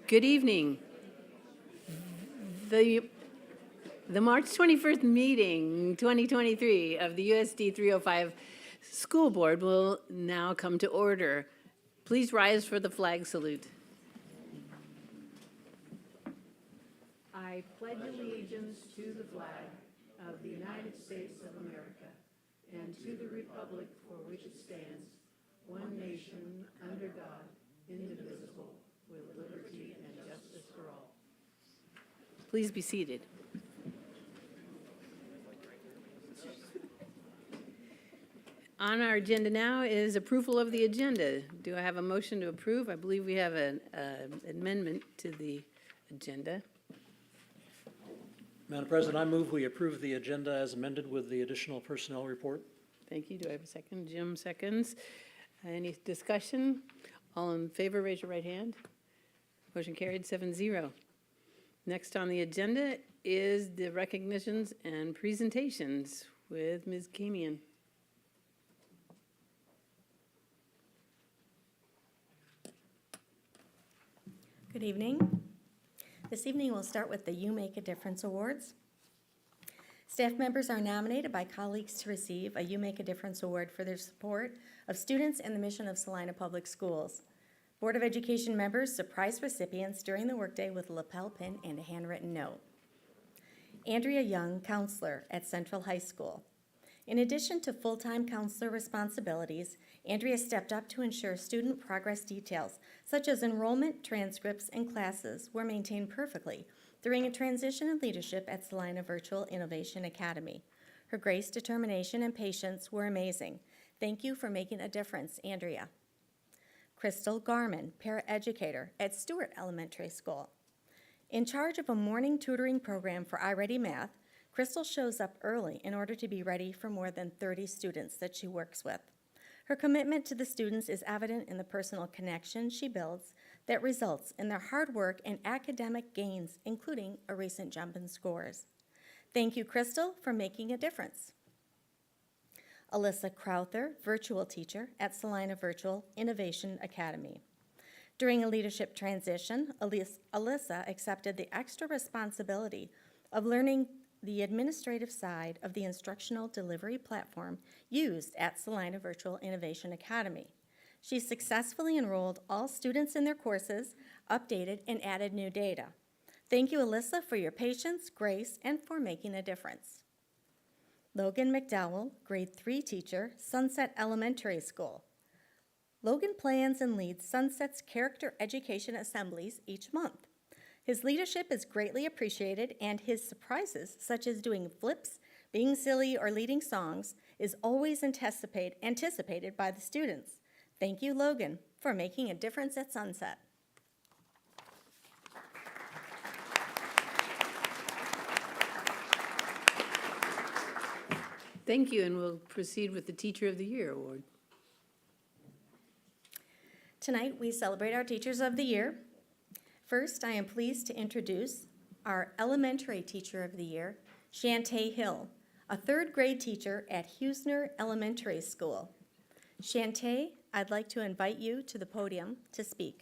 Good evening. The March 21st meeting, 2023, of the USD 305 School Board will now come to order. Please rise for the flag salute. I pledge allegiance to the flag of the United States of America and to the republic for which it stands, one nation, under God, indivisible, with liberty and justice for all. Please be seated. On our agenda now is approval of the agenda. Do I have a motion to approve? I believe we have an amendment to the agenda. Madam President, I move we approve the agenda as amended with the additional personnel report. Thank you. Do I have a second? Jim seconds. Any discussion? All in favor, raise your right hand. Motion carried 7-0. Next on the agenda is the recognitions and presentations with Ms. Kamian. Good evening. This evening we'll start with the You Make a Difference Awards. Staff members are nominated by colleagues to receive a You Make a Difference Award for their support of students and the mission of Salina Public Schools. Board of Education members surprise recipients during the workday with a lapel pin and a handwritten note. Andrea Young, counselor at Central High School. In addition to full-time counselor responsibilities, Andrea stepped up to ensure student progress details, such as enrollment, transcripts, and classes, were maintained perfectly during a transition in leadership at Salina Virtual Innovation Academy. Her grace, determination, and patience were amazing. Thank you for making a difference, Andrea. Crystal Garman, paraeducator at Stewart Elementary School. In charge of a morning tutoring program for iReady Math, Crystal shows up early in order to be ready for more than 30 students that she works with. Her commitment to the students is evident in the personal connection she builds that results in their hard work and academic gains, including a recent jump in scores. Thank you, Crystal, for making a difference. Alyssa Crowther, virtual teacher at Salina Virtual Innovation Academy. During a leadership transition, Alyssa accepted the extra responsibility of learning the administrative side of the instructional delivery platform used at Salina Virtual Innovation Academy. She successfully enrolled all students in their courses, updated, and added new data. Thank you, Alyssa, for your patience, grace, and for making a difference. Logan McDowell, grade 3 teacher, Sunset Elementary School. Logan plans and leads Sunset's character education assemblies each month. His leadership is greatly appreciated, and his surprises, such as doing flips, being silly, or leading songs, is always anticipated by the students. Thank you, Logan, for making a difference at Sunset. Thank you, and we'll proceed with the Teacher of the Year Award. Tonight, we celebrate our Teachers of the Year. First, I am pleased to introduce our Elementary Teacher of the Year, Shantae Hill, a 3rd grade teacher at Huesner Elementary School. Shantae, I'd like to invite you to the podium to speak.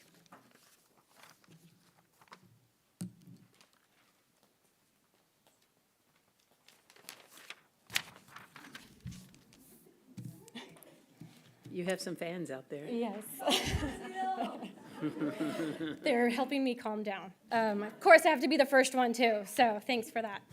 You have some fans out there. Yes. They're helping me calm down. Of course, I have to be the first one, too, so thanks for that.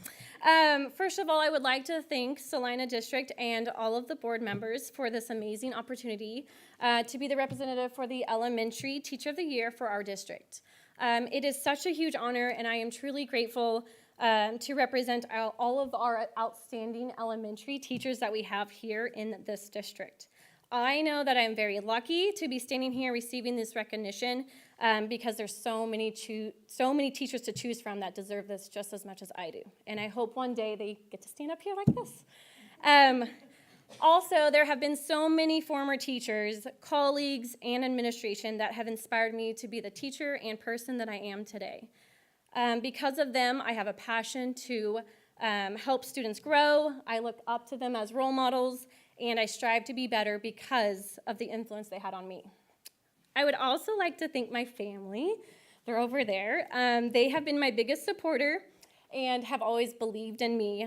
First of all, I would like to thank Salina District and all of the board members for this amazing opportunity to be the representative for the Elementary Teacher of the Year for our district. It is such a huge honor, and I am truly grateful to represent all of our outstanding elementary teachers that we have here in this district. I know that I'm very lucky to be standing here receiving this recognition because there's so many teachers to choose from that deserve this just as much as I do. And I hope one day they get to stand up here like this. Also, there have been so many former teachers, colleagues, and administration that have inspired me to be the teacher and person that I am today. Because of them, I have a passion to help students grow. I look up to them as role models, and I strive to be better because of the influence they had on me. I would also like to thank my family. They're over there. They have been my biggest supporter and have always believed in me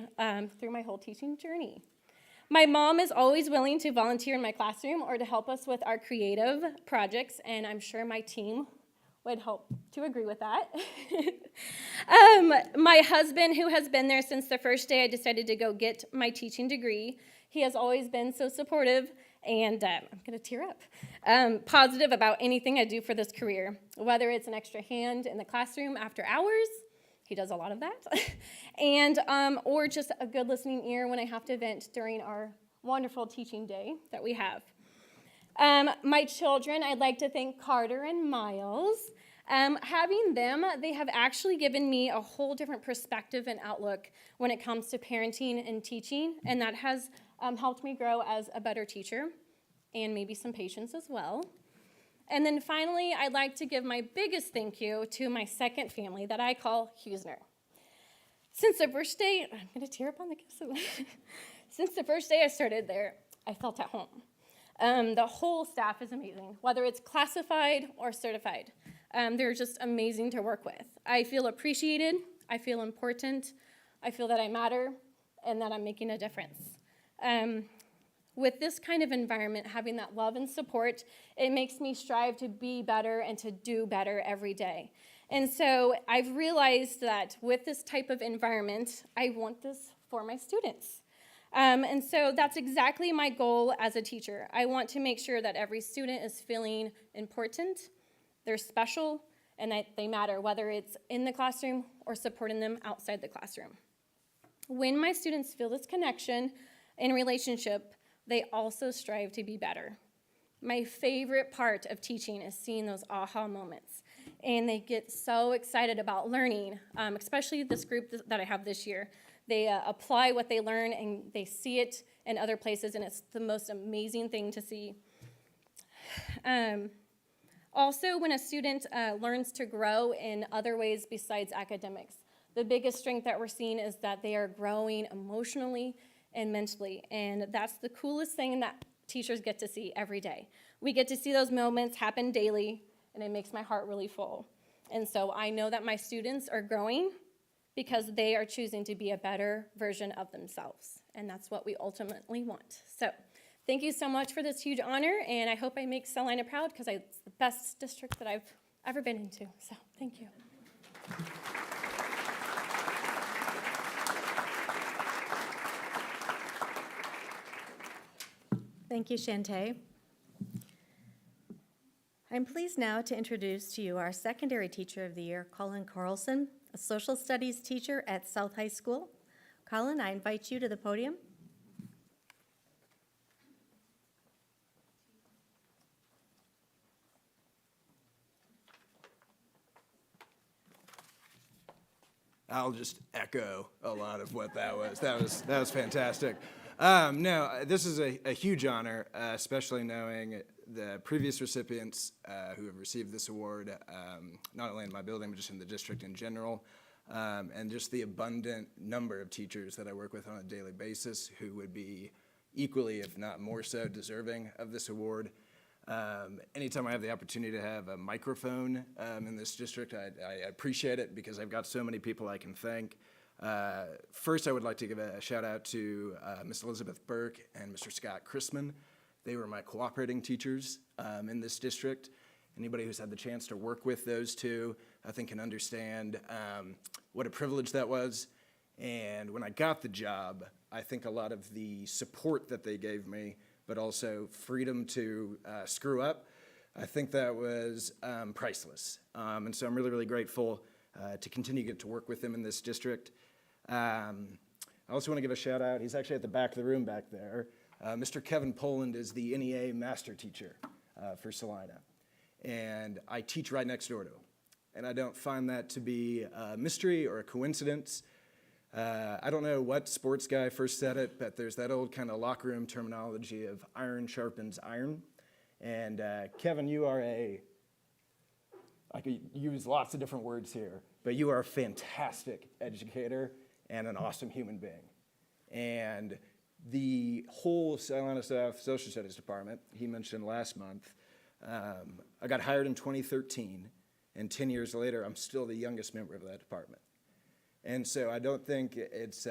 through my whole teaching journey. My mom is always willing to volunteer in my classroom or to help us with our creative projects, and I'm sure my team would hope to agree with that. My husband, who has been there since the first day I decided to go get my teaching degree, he has always been so supportive and I'm going to tear up, positive about anything I do for this career, whether it's an extra hand in the classroom after hours, he does a lot of that, and or just a good listening ear when I have to vent during our wonderful teaching day that we have. My children, I'd like to thank Carter and Miles. Having them, they have actually given me a whole different perspective and outlook when it comes to parenting and teaching, and that has helped me grow as a better teacher and maybe some patience as well. And then finally, I'd like to give my biggest thank you to my second family that I call Hughesner. Since the first day, I'm going to tear up on the kiss. Since the first day I started there, I felt at home. The whole staff is amazing, whether it's classified or certified. They're just amazing to work with. I feel appreciated, I feel important, I feel that I matter, and that I'm making a difference. With this kind of environment, having that love and support, it makes me strive to be better and to do better every day. And so I've realized that with this type of environment, I want this for my students. And so that's exactly my goal as a teacher. I want to make sure that every student is feeling important, they're special, and that they matter, whether it's in the classroom or supporting them outside the classroom. When my students feel this connection and relationship, they also strive to be better. My favorite part of teaching is seeing those aha moments. And they get so excited about learning, especially this group that I have this year. They apply what they learn and they see it in other places, and it's the most amazing thing to see. Also, when a student learns to grow in other ways besides academics, the biggest strength that we're seeing is that they are growing emotionally and mentally, and that's the coolest thing that teachers get to see every day. We get to see those moments happen daily, and it makes my heart really full. And so I know that my students are growing because they are choosing to be a better version of themselves, and that's what we ultimately want. So thank you so much for this huge honor, and I hope I make Salina proud because it's the best district that I've ever been into, so thank you. Thank you, Shantae. I'm pleased now to introduce to you our secondary teacher of the year, Colin Carlson, a social studies teacher at South High School. Colin, I invite you to the podium. I'll just echo a lot of what that was. That was fantastic. No, this is a huge honor, especially knowing the previous recipients who have received this award, not only in my building, but just in the district in general, and just the abundant number of teachers that I work with on a daily basis who would be equally, if not more so, deserving of this award. Anytime I have the opportunity to have a microphone in this district, I appreciate it because I've got so many people I can thank. First, I would like to give a shout out to Ms. Elizabeth Burke and Mr. Scott Chrisman. They were my cooperating teachers in this district. Anybody who's had the chance to work with those two, I think can understand what a privilege that was. And when I got the job, I think a lot of the support that they gave me, but also freedom to screw up, I think that was priceless. And so I'm really, really grateful to continue to get to work with them in this district. I also want to give a shout out, he's actually at the back of the room back there. Mr. Kevin Poland is the NEA master teacher for Salina. And I teach right next door to him. And I don't find that to be a mystery or a coincidence. I don't know what sports guy first said it, but there's that old kind of locker room terminology of iron sharpens iron. And Kevin, you are I could use lots of different words here, but you are a fantastic educator and an awesome human being. And the whole Salina South Social Studies Department, he mentioned last month, I got hired in 2013, and 10 years later, I'm still the youngest member of that department. And so I don't think it's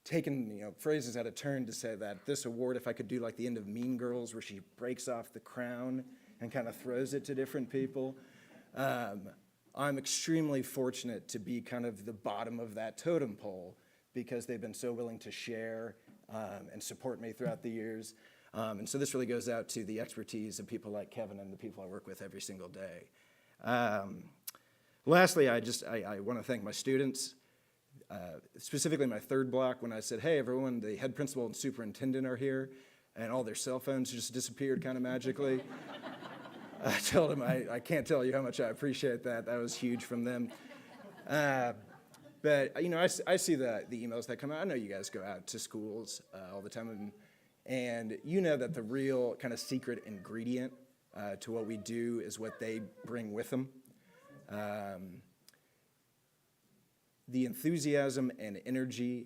taken phrases out of turn to say that this award, if I could do like the end of Mean Girls where she breaks off the crown and kind of throws it to different people. I'm extremely fortunate to be kind of the bottom of that totem pole because they've been so willing to share and support me throughout the years. And so this really goes out to the expertise of people like Kevin and the people I work with every single day. Lastly, I want to thank my students, specifically my third block when I said, hey, everyone, the head principal and superintendent are here, and all their cell phones just disappeared kind of magically. I told them I can't tell you how much I appreciate that. That was huge from them. But I see the emails that come out. I know you guys go out to schools all the time, and you know that the real kind of secret ingredient to what we do is what they bring with them. The enthusiasm and energy,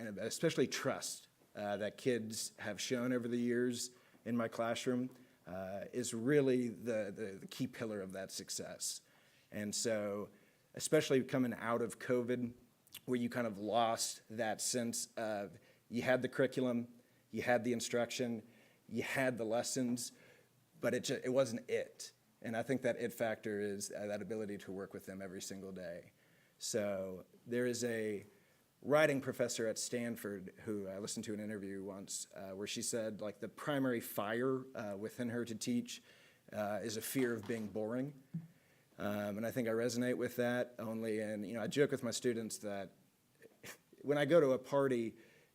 and especially trust that kids have shown over the years in my classroom is really the key pillar of that success. And so, especially coming out of COVID, where you kind of lost that sense of you had the curriculum, you had the instruction, you had the lessons, but it wasn't it. And I think that it factor is that ability to work with them every single day. So there is a writing professor at Stanford who I listened to an interview once where she said like the primary fire within her to teach is a fear of being boring. And I think I resonate with that only, and I joke with my students that when I go to a party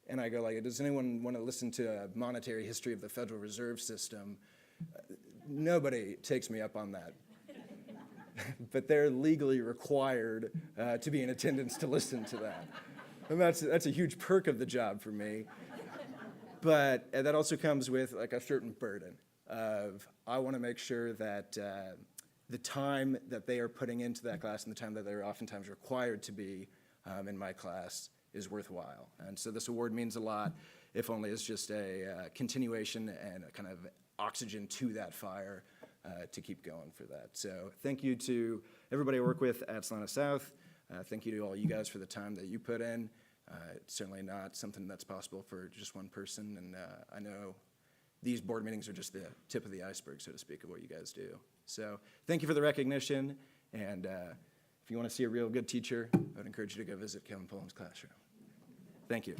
and I go like, does anyone want to listen to a monetary history of the Federal Reserve System? Nobody takes me up on that. But they're legally required to be in attendance to listen to that. And that's a huge perk of the job for me. But that also comes with like a certain burden of I want to make sure that the time that they are putting into that class and the time that they're oftentimes required to be in my class is worthwhile. And so this award means a lot, if only as just a continuation and a kind of oxygen to that fire to keep going for that. So thank you to everybody I work with at Salina South. Thank you to all you guys for the time that you put in. It's certainly not something that's possible for just one person, and I know these board meetings are just the tip of the iceberg, so to speak, of what you guys do. So thank you for the recognition, and if you want to see a real good teacher, I would encourage you to go visit Kevin Pullum's classroom. Thank you.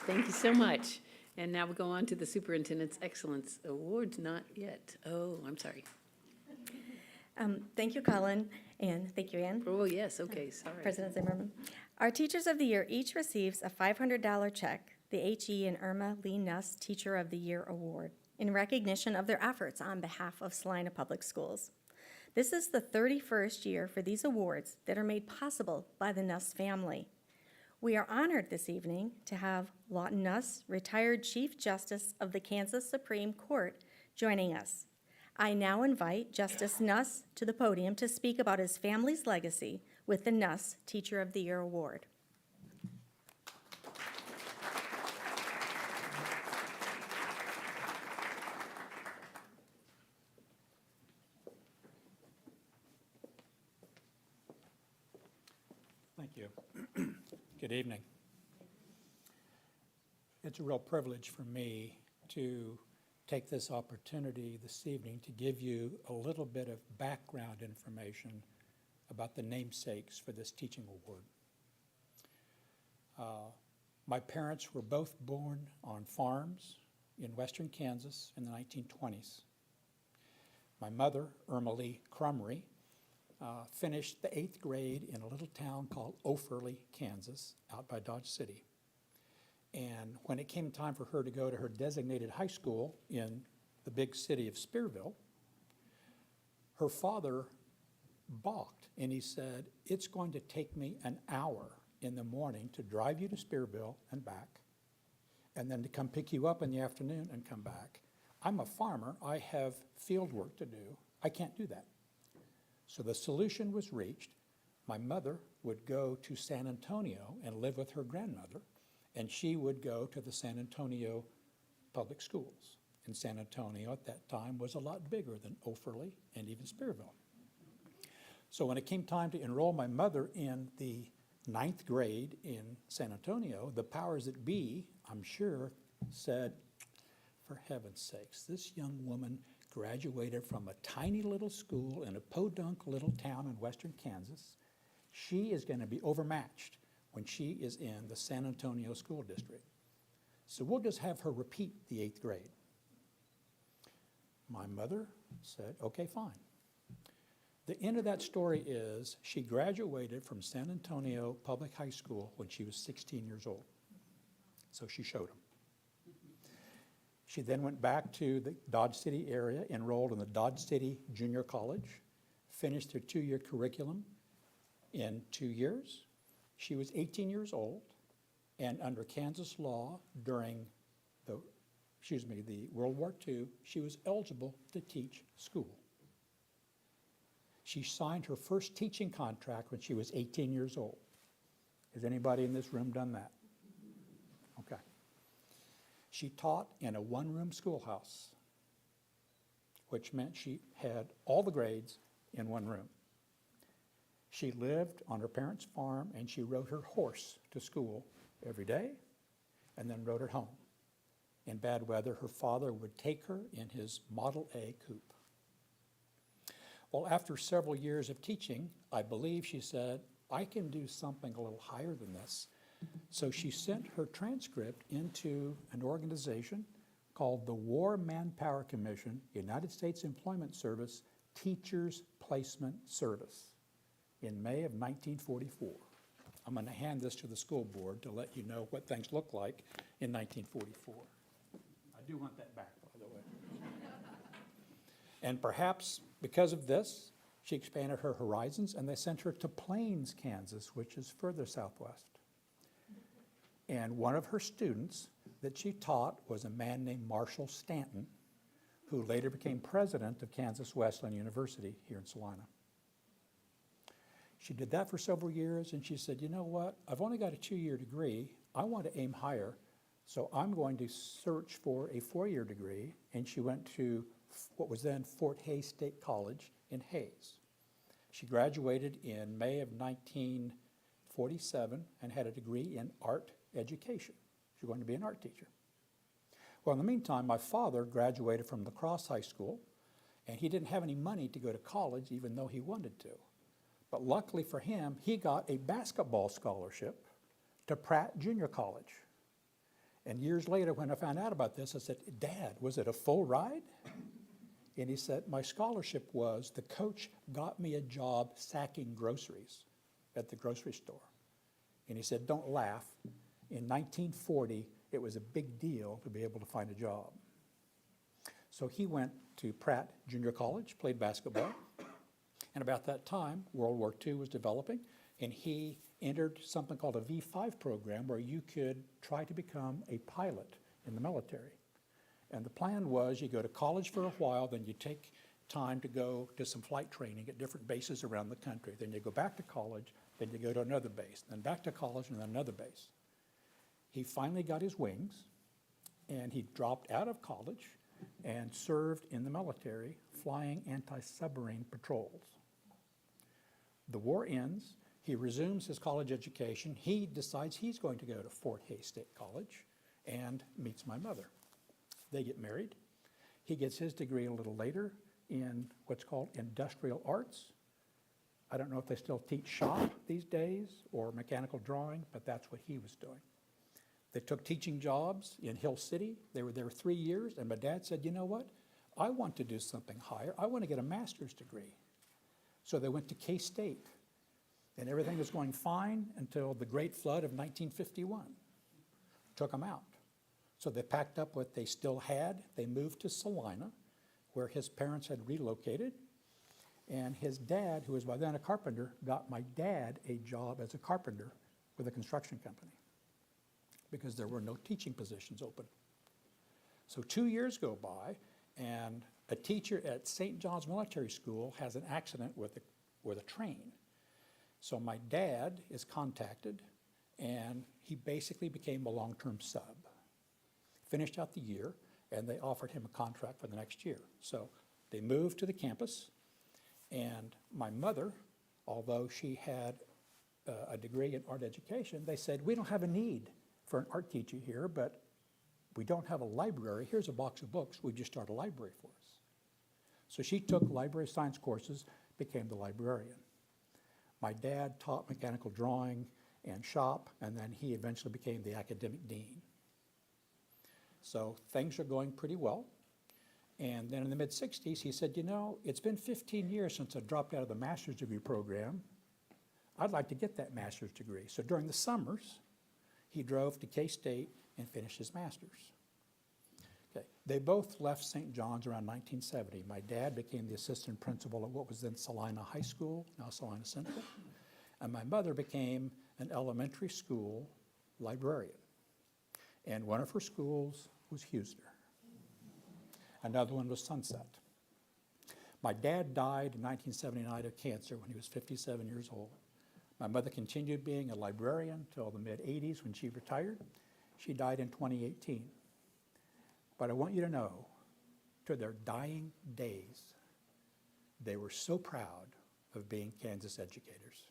Thank you so much. And now we'll go on to the Superintendent's Excellence Awards. Not yet. Oh, I'm sorry. Thank you, Colin, and thank you, Ann. Oh, yes, okay, sorry. President Zimmerman. Our Teachers of the Year each receives a $500 check, the H.E. and Irma Lee Nuss Teacher of the Year Award, in recognition of their efforts on behalf of Salina Public Schools. This is the 31st year for these awards that are made possible by the Nuss family. We are honored this evening to have Lawton Nuss, retired Chief Justice of the Kansas Supreme Court, joining us. I now invite Justice Nuss to the podium to speak about his family's legacy with the Nuss Teacher of the Year Award. Thank you. Good evening. It's a real privilege for me to take this opportunity this evening to give you a little bit of background information about the namesakes for this teaching award. My parents were both born on farms in western Kansas in the 1920s. My mother, Irma Lee Crumry, finished the 8th grade in a little town called Offerley, Kansas, out by Dodge City. And when it came time for her to go to her designated high school in the big city of Spearville, her father balked, and he said, "It's going to take me an hour in the morning to drive you to Spearville and back, and then to come pick you up in the afternoon and come back. I'm a farmer. I have field work to do. I can't do that." So the solution was reached. My mother would go to San Antonio and live with her grandmother, and she would go to the San Antonio public schools. And San Antonio at that time was a lot bigger than Offerley and even Spearville. So when it came time to enroll my mother in the 9th grade in San Antonio, the powers that be, I'm sure, said, for heaven's sakes, this young woman graduated from a tiny little school in a podunk little town in western Kansas. She is going to be overmatched when she is in the San Antonio School District. So we'll just have her repeat the 8th grade. My mother said, okay, fine. The end of that story is she graduated from San Antonio Public High School when she was 16 years old. So she showed them. She then went back to the Dodge City area, enrolled in the Dodge City Junior College, finished her 2-year curriculum in 2 years. She was 18 years old, and under Kansas law during the World War II, she was eligible to teach school. She signed her first teaching contract when she was 18 years old. Has anybody in this room done that? Okay. She taught in a one-room schoolhouse, which meant she had all the grades in one room. She lived on her parents' farm, and she rode her horse to school every day and then rode it home. In bad weather, her father would take her in his Model A coupe. Well, after several years of teaching, I believe she said, I can do something a little higher than this. So she sent her transcript into an organization called the War Manpower Commission, United States Employment Service, Teachers Placement Service in May of 1944. I'm going to hand this to the school board to let you know what things looked like in 1944. I do want that back, by the way. And perhaps because of this, she expanded her horizons, and they sent her to Plains, Kansas, which is further southwest. And one of her students that she taught was a man named Marshall Stanton, who later became president of Kansas Wesleyan University here in Salina. She did that for several years, and she said, you know what, I've only got a 2-year degree. I want to aim higher, so I'm going to search for a 4-year degree. And she went to what was then Fort Hays State College in Hays. She graduated in May of 1947 and had a degree in art education. She was going to be an art teacher. Well, in the meantime, my father graduated from La Crosse High School, and he didn't have any money to go to college, even though he wanted to. But luckily for him, he got a basketball scholarship to Pratt Junior College. And years later, when I found out about this, I said, Dad, was it a full ride? And he said, my scholarship was the coach got me a job sacking groceries at the grocery store. And he said, don't laugh. In 1940, it was a big deal to be able to find a job. So he went to Pratt Junior College, played basketball. And about that time, World War II was developing, and he entered something called a V5 program where you could try to become a pilot in the military. And the plan was you go to college for a while, then you take time to go to some flight training at different bases around the country. Then you go back to college, then you go to another base, then back to college and then another base. He finally got his wings, and he dropped out of college and served in the military flying anti-submarine patrols. The war ends. He resumes his college education. He decides he's going to go to Fort Hays State College and meets my mother. They get married. He gets his degree a little later in what's called industrial arts. I don't know if they still teach shop these days or mechanical drawing, but that's what he was doing. They took teaching jobs in Hill City. They were there 3 years, and my dad said, you know what? I want to do something higher. I want to get a master's degree. So they went to K-State, and everything was going fine until the Great Flood of 1951 took them out. So they packed up what they still had. They moved to Salina, where his parents had relocated. And his dad, who was by then a carpenter, got my dad a job as a carpenter with a construction company because there were no teaching positions open. So 2 years go by, and a teacher at St. John's Military School has an accident with a train. So my dad is contacted, and he basically became a long-term sub. Finished out the year, and they offered him a contract for the next year. So they moved to the campus, and my mother, although she had a degree in art education, they said, we don't have a need for an art teacher here, but we don't have a library. Here's a box of books. Would you start a library for us? So she took library science courses, became the librarian. My dad taught mechanical drawing and shop, and then he eventually became the academic dean. So things are going pretty well. And then in the mid-60s, he said, you know, it's been 15 years since I dropped out of the master's degree program. I'd like to get that master's degree. So during the summers, he drove to K-State and finished his master's. Okay. They both left St. John's around 1970. My dad became the assistant principal at what was then Salina High School, now Salina Central. And my mother became an elementary school librarian. And one of her schools was Huesner. Another one was Sunset. My dad died in 1979 of cancer when he was 57 years old. My mother continued being a librarian till the mid-80s when she retired. She died in 2018. But I want you to know, to their dying days, they were so proud of being Kansas educators.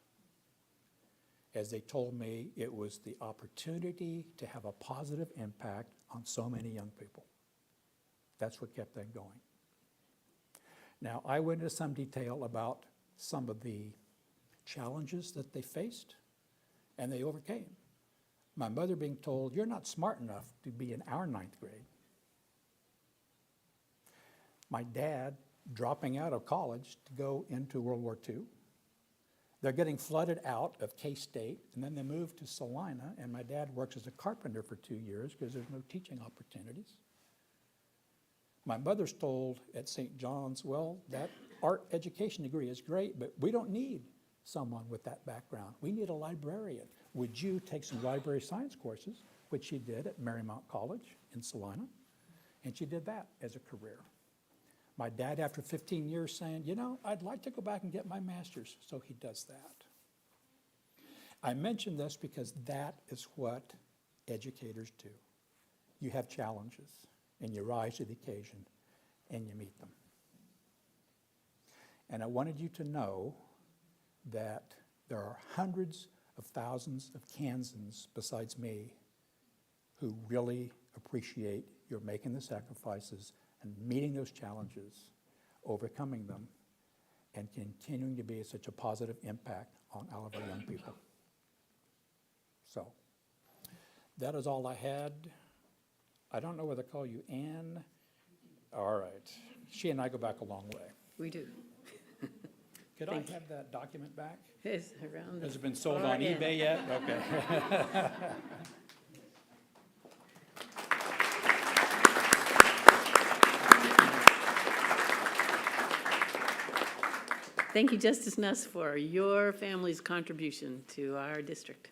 As they told me, it was the opportunity to have a positive impact on so many young people. That's what kept them going. Now, I went into some detail about some of the challenges that they faced, and they overcame. My mother being told, you're not smart enough to be in our 9th grade. My dad dropping out of college to go into World War II. They're getting flooded out of K-State, and then they moved to Salina, and my dad works as a carpenter for 2 years because there's no teaching opportunities. My mother's told at St. John's, well, that art education degree is great, but we don't need someone with that background. We need a librarian. Would you take some library science courses, which she did at Marymount College in Salina, and she did that as a career. My dad, after 15 years, saying, you know, I'd like to go back and get my master's, so he does that. I mention this because that is what educators do. You have challenges, and you rise to the occasion, and you meet them. And I wanted you to know that there are hundreds of thousands of Kansans besides me who really appreciate your making the sacrifices and meeting those challenges, overcoming them, and continuing to be such a positive impact on all of our young people. So, that is all I had. I don't know whether to call you Ann. All right. She and I go back a long way. We do. Could I have that document back? It's around Has the it been sold far on end. eBay yet? Okay. Thank you, Justice Nuss, for your family's contribution to our district.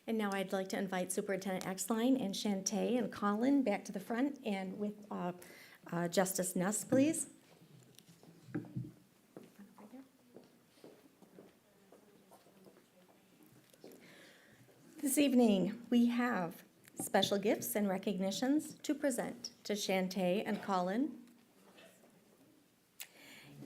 And now I'd like to invite Superintendent Exline and Shantae and Colin back to the front, and with Justice Nuss, please. This evening, we have special gifts and recognitions to present to Shantae and Colin.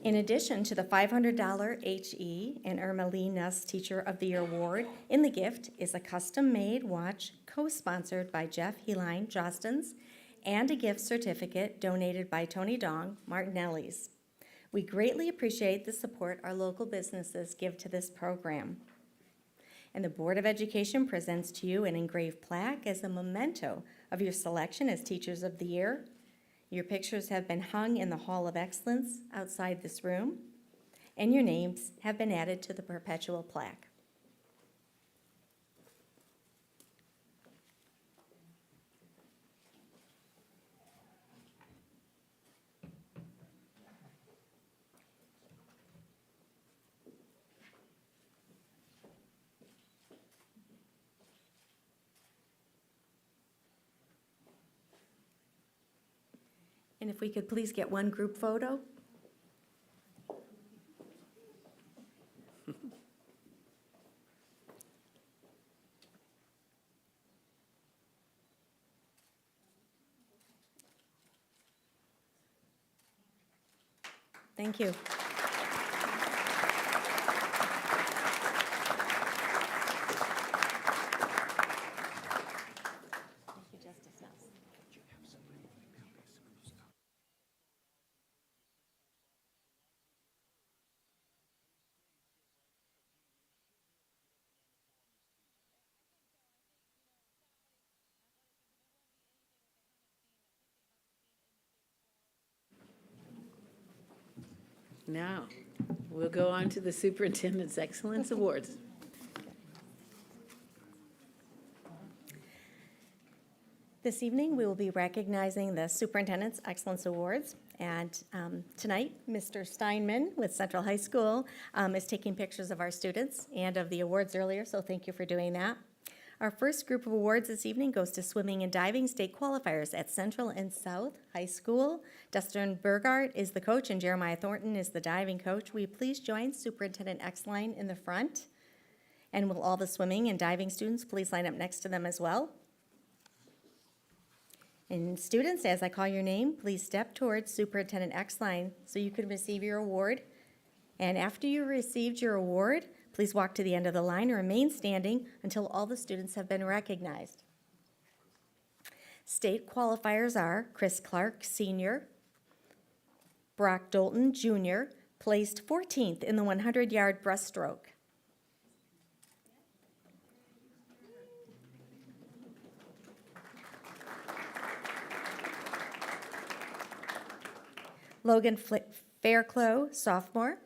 In addition to the $500 HE and Irma Lee Nuss Teacher of the Year Award, in the gift is a custom-made watch co-sponsored by Jeff Heline Jostens and a gift certificate donated by Tony Dong Martinelli's. We greatly appreciate the support our local businesses give to this program. And the Board of Education presents to you an engraved plaque as a memento of your selection as Teachers of the Year. Your pictures have been hung in the Hall of Excellence outside this room, and your names have been added to the perpetual plaque. And if we could please get one group photo. Thank you. Now, we'll go on to the Superintendent's Excellence Awards. This evening, we will be recognizing the Superintendent's Excellence Awards. And tonight, Mr. Steinman with Central High School is taking pictures of our students and of the awards earlier, so thank you for doing that. Our first group of awards this evening goes to swimming and diving state qualifiers at Central and South High School. Dustin Burgart is the coach and Jeremiah Thornton is the diving coach. Will you please join Superintendent Exline in the front? And will all the swimming and diving students please line up next to them as well? And students, as I call your name, please step towards Superintendent Exline so you can receive your award. And after you received your award, please walk to the end of the line and remain standing until all the students have been recognized. State qualifiers are Chris Clark, Senior, Brock Dolton, Junior, placed 14th in the 100-yard breaststroke. Logan Fairclough, sophomore.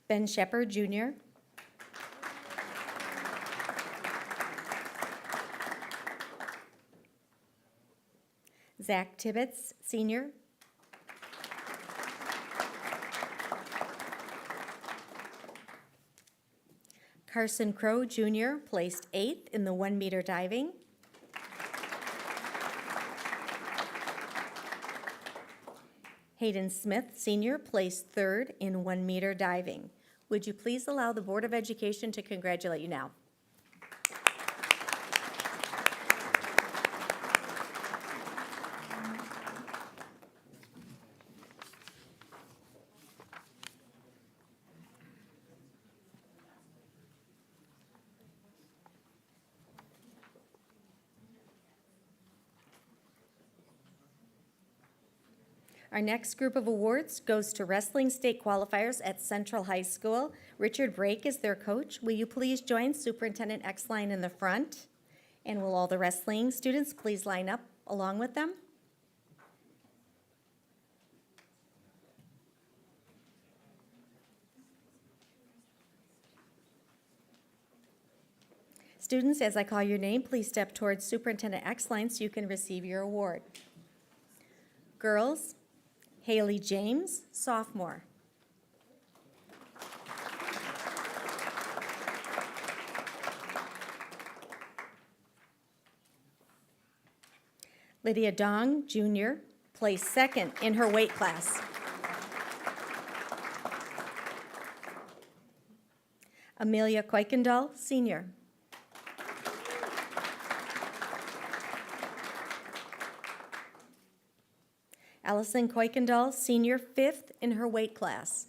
Ben Shepard, Jr. Zach Tibbetts, Senior. Carson Crow, Jr., placed 8th in the 1-meter diving. Hayden Smith, Senior, placed 3rd in 1-meter diving. Would you please allow the Board of Education to congratulate you now? Our next group of awards goes to wrestling state qualifiers at Central High School. Richard Brake is their coach. Will you please join Superintendent Exline in the front? And will all the wrestling students please line up along with them? Students, as I call your name, please step towards Superintendent Exline so you can receive your award. Girls, Haley James, sophomore. Lydia Dong, junior, placed 2nd in her weight class. Amelia Kuykendall, senior. Allison Kuykendall, senior, 5th in her weight class.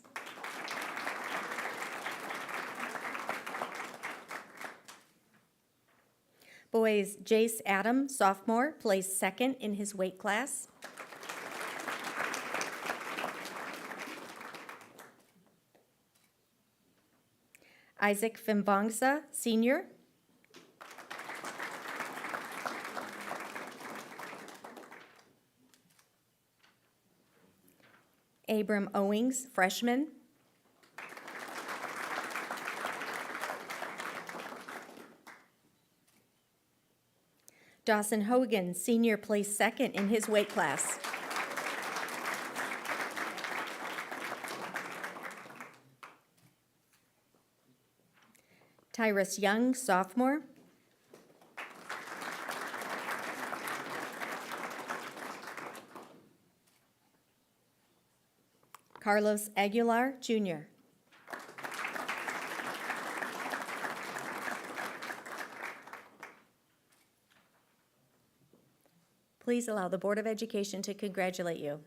Boys, Jace Adam, sophomore, placed 2nd in his weight class. Isaac Fimbongsa, senior. Abram Owings, freshman. Dawson Hogan, senior, placed 2nd in his weight class. Tyrus Young, sophomore. Carlos Aguilar, junior. Please allow the Board of Education to congratulate you.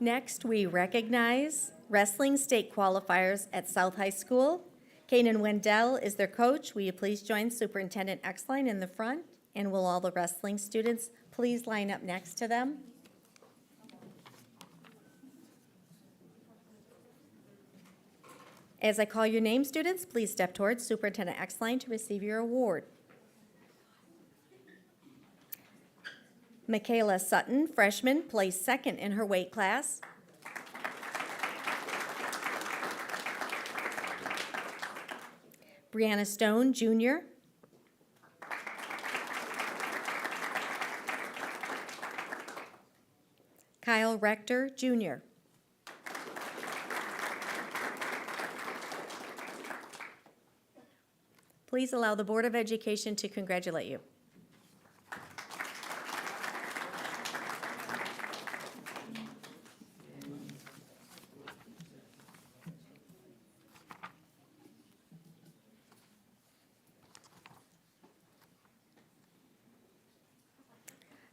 Next, we recognize wrestling state qualifiers at South High School. Kanan Wendell is their coach. Will you please join Superintendent Exline in the front? And will all the wrestling students please line up next to them? As I call your name, students, please step towards Superintendent Exline to receive your award. Michaela Sutton, freshman, placed second in her weight class. Brianna Stone, junior. Kyle Rector, junior. Please allow the Board of Education to congratulate you.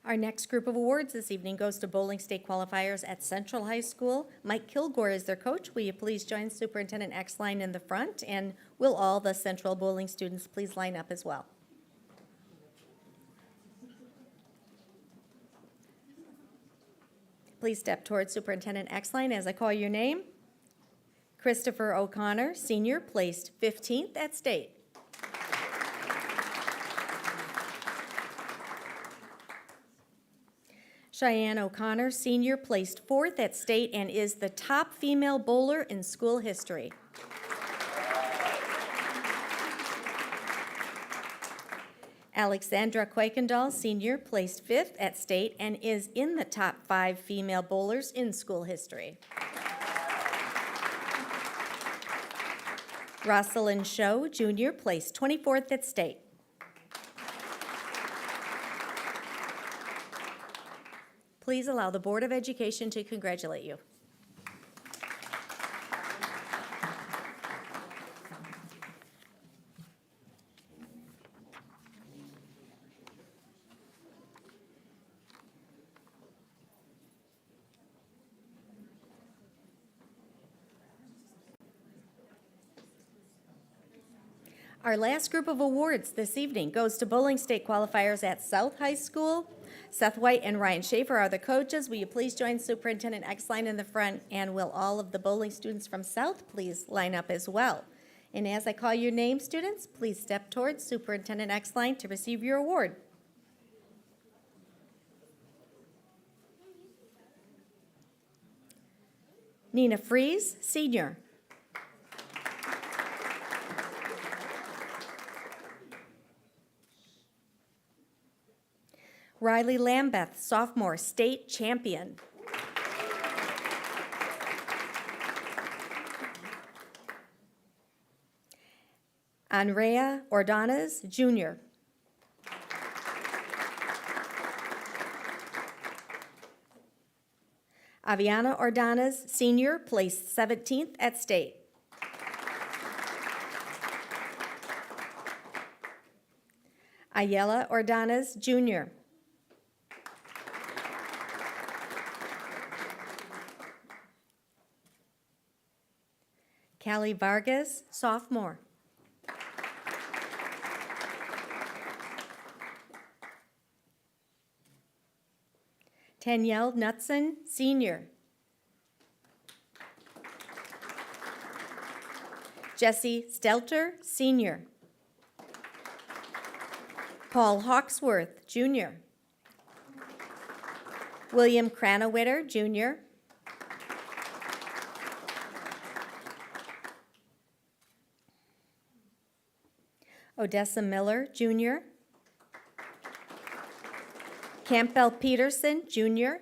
Our next group of awards this evening goes to bowling state qualifiers at Central High School. Mike Kilgore is their coach. Will you please join Superintendent Exline in the front? And will all the Central bowling students please line up as well? Please step towards Superintendent Exline as I call your name. Christopher O'Connor, senior, placed 15th at state. Cheyenne O'Connor, senior, placed 4th at state and is the top female bowler in school history. Alexandra Kuykendall, senior, placed 5th at state and is in the top 5 female bowlers in school history. Rosalind Show, junior, placed 24th at state. Please allow the Board of Education to congratulate you. Our last group of awards this evening goes to bowling state qualifiers at South High School. Seth White and Ryan Schaefer are the coaches. Will you please join Superintendent Exline in the front, and will all of the bowling students from South please line up as well? And as I call your name, students, please step towards Superintendent Exline to receive your award. Nina Fries, senior. Riley Lambeth, sophomore, state champion. Andrea Ordonez, junior. Aviana Ordonez, senior, placed 17th at state. Ayala Ordonez, junior. Callie Vargas, sophomore. Danielle Knutson, senior. Jesse Stelter, senior. Paul Hawksworth, junior. William Cranowitter, junior. Odessa Miller, junior. Campbell Peterson, junior.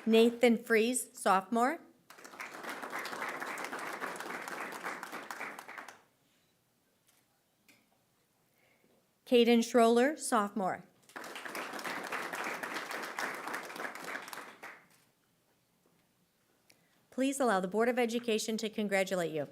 Nathan Fries, sophomore. Caden Schroller, sophomore. Please allow the Board of Education to congratulate you.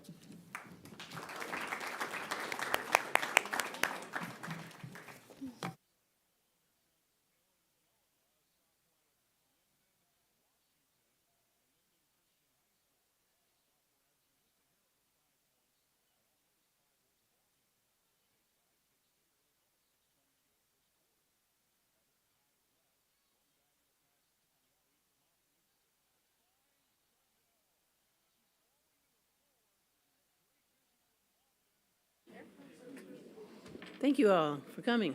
Thank you all for coming.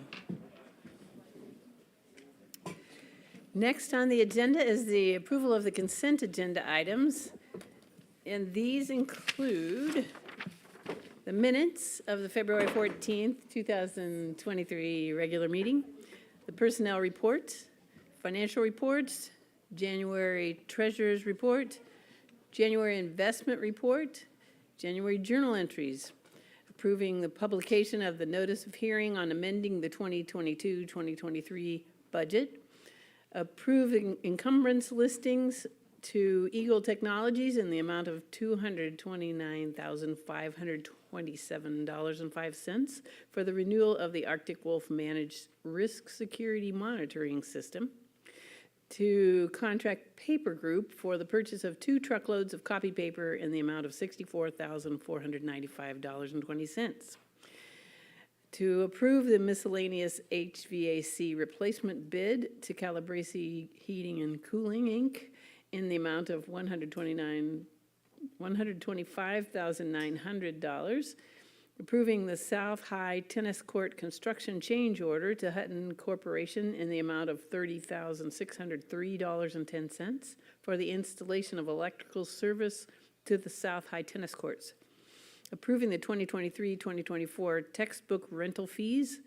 Next on the agenda is the approval of the consent agenda items. And these include the minutes of the February 14th, 2023 regular meeting, the personnel report, financial reports, January treasurer's report, January investment report, January journal entries, approving the publication of the notice of hearing on amending the 2022-2023 budget, approving encumbrance listings to Eagle Technologies in the amount of $229,527.05 for the renewal of the Arctic Wolf Managed Risk Security Monitoring System, to Contract Paper Group for the purchase of 2 truckloads of copy paper in the amount of $64,495.20. To approve the miscellaneous HVAC replacement bid to Calabrese Heating and Cooling, Inc. in the amount of $125,900. Approving the South High Tennis Court construction change order to Hutton Corporation in the amount of $30,603.10 for the installation of electrical service to the South High Tennis Courts. Approving the 2023-2024 textbook rental fees.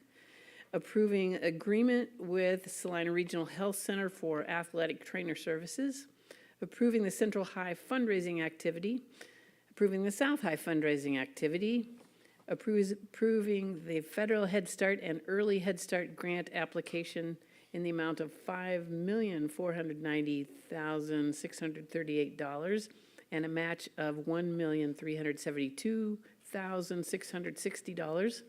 Approving agreement with Salina Regional Health Center for athletic trainer services. Approving the Central High fundraising activity. Approving the South High fundraising activity. Approving the Federal Head Start and Early Head Start grant application in the amount of $5,490,638 and a match of $1,372,660.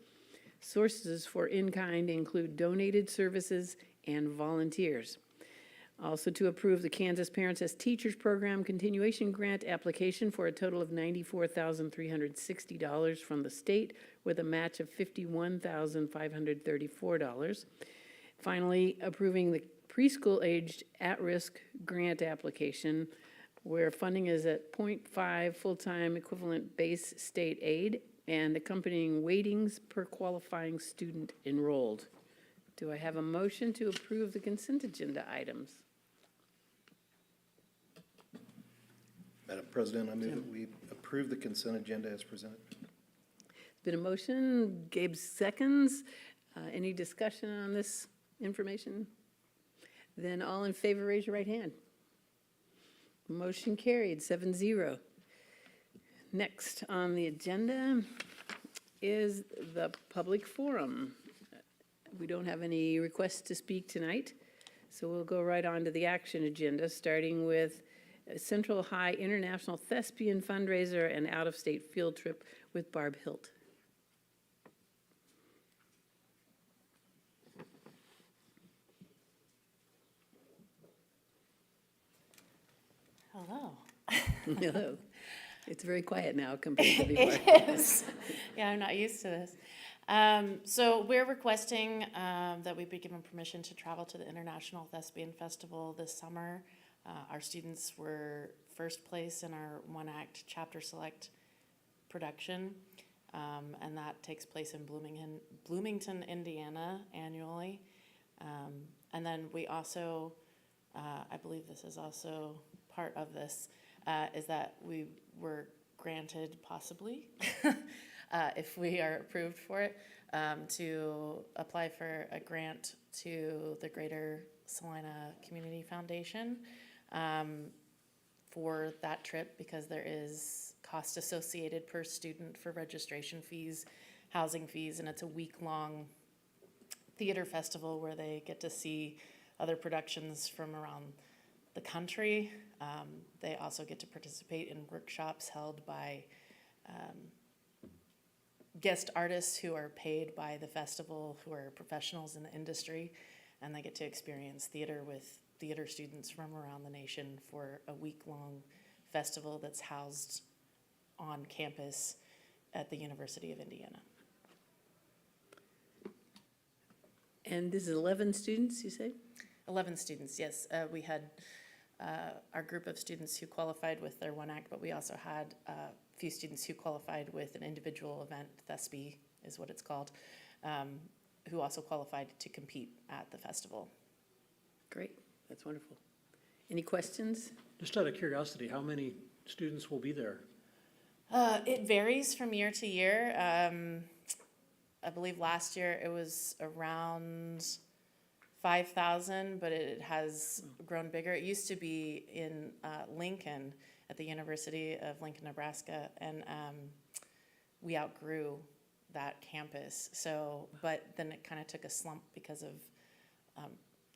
Sources for in-kind include donated services and volunteers. Also to approve the Kansas Parents as Teachers Program continuation grant application for a total of $94,360 from the state with a match of $51,534. Finally, approving the preschool-aged at-risk grant application where funding is at 0.5 full-time equivalent base state aid and accompanying weightings per qualifying student enrolled. Do I have a motion to approve the consent agenda items? Madam President, I move that we approve the consent agenda as presented. Been a motion, Gabe seconds. Any discussion on this information? Then all in favor, raise your right hand. Motion carried, 7-0. Next on the agenda is the public forum. We don't have any requests to speak tonight, so we'll go right on to the action agenda, starting with Central High International Thespian Fundraiser and out-of-state field trip with Barb Hilt. Hello. Hello. It's very quiet now compared to before. It is. Yeah, I'm not used to this. So we're requesting that we be given permission to travel to the International Thespian Festival this summer. Our students were first place in our one-act chapter select production, and that takes place in Bloomington, Indiana annually. And then we also, I believe this is also part of this, is that we were granted possibly if we are approved for it, to apply for a grant to the Greater Salina Community Foundation for that trip, because there is cost associated per student for registration fees, housing fees, and it's a week-long theater festival where they get to see other productions from around the country. They also get to participate in workshops held by guest artists who are paid by the festival, who are professionals in the industry, and they get to experience theater with theater students from around the nation for a week-long festival that's housed on campus at the University of Indiana. And this is 11 students, you say? 11 students, yes. We had our group of students who qualified with their one act, but we also had a few students who qualified with an individual event, THESPI is what it's called, who also qualified to compete at the festival. Great, that's wonderful. Any questions? Just out of curiosity, how many students will be there? It varies from year to year. I believe last year it was around 5,000, but it has grown bigger. It used to be in Lincoln at the University of Lincoln, Nebraska, and we outgrew that campus. So, but then it kind of took a slump because of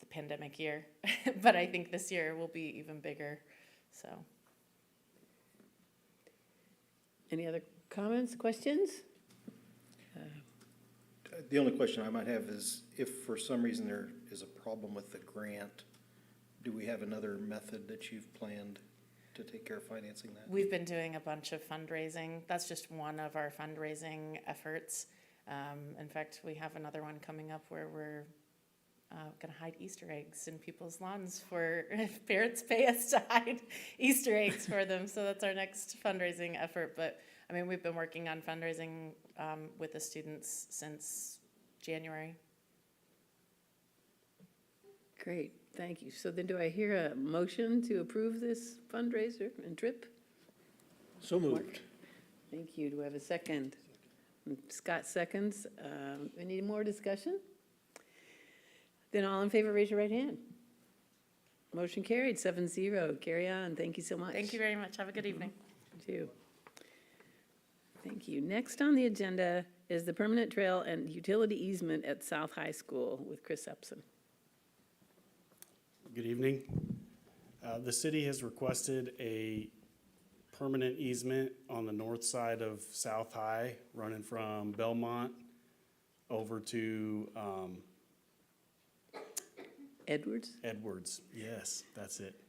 the pandemic year. But I think this year will be even bigger. So, Any other comments, questions? The only question I might have is, if for some reason there is a problem with the grant, do we have another method that you've planned to take care of financing that? we've been doing a bunch of fundraising. That's just one of our fundraising efforts. In fact, we have another one coming up where we're going to hide Easter eggs in people's lawns for if parents pay us to hide Easter eggs for them. So that's our next fundraising effort. But I mean, we've been working on fundraising with the students since January. Great, thank you. So then do I hear a motion to approve this fundraiser and trip? So moved. Thank you. Do I have a second? Scott seconds. Any more discussion? Then all in favor, raise your right hand. Motion carried, 7-0. Carry on. Thank you so much. Thank you very much. Have a good evening. You too. Thank you. Next on the agenda is the permanent trail and utility easement at South High School with Chris Upson. Good evening. The city has requested a permanent easement on the north side of South High, running from Belmont over to Edwards? Yes, that's it.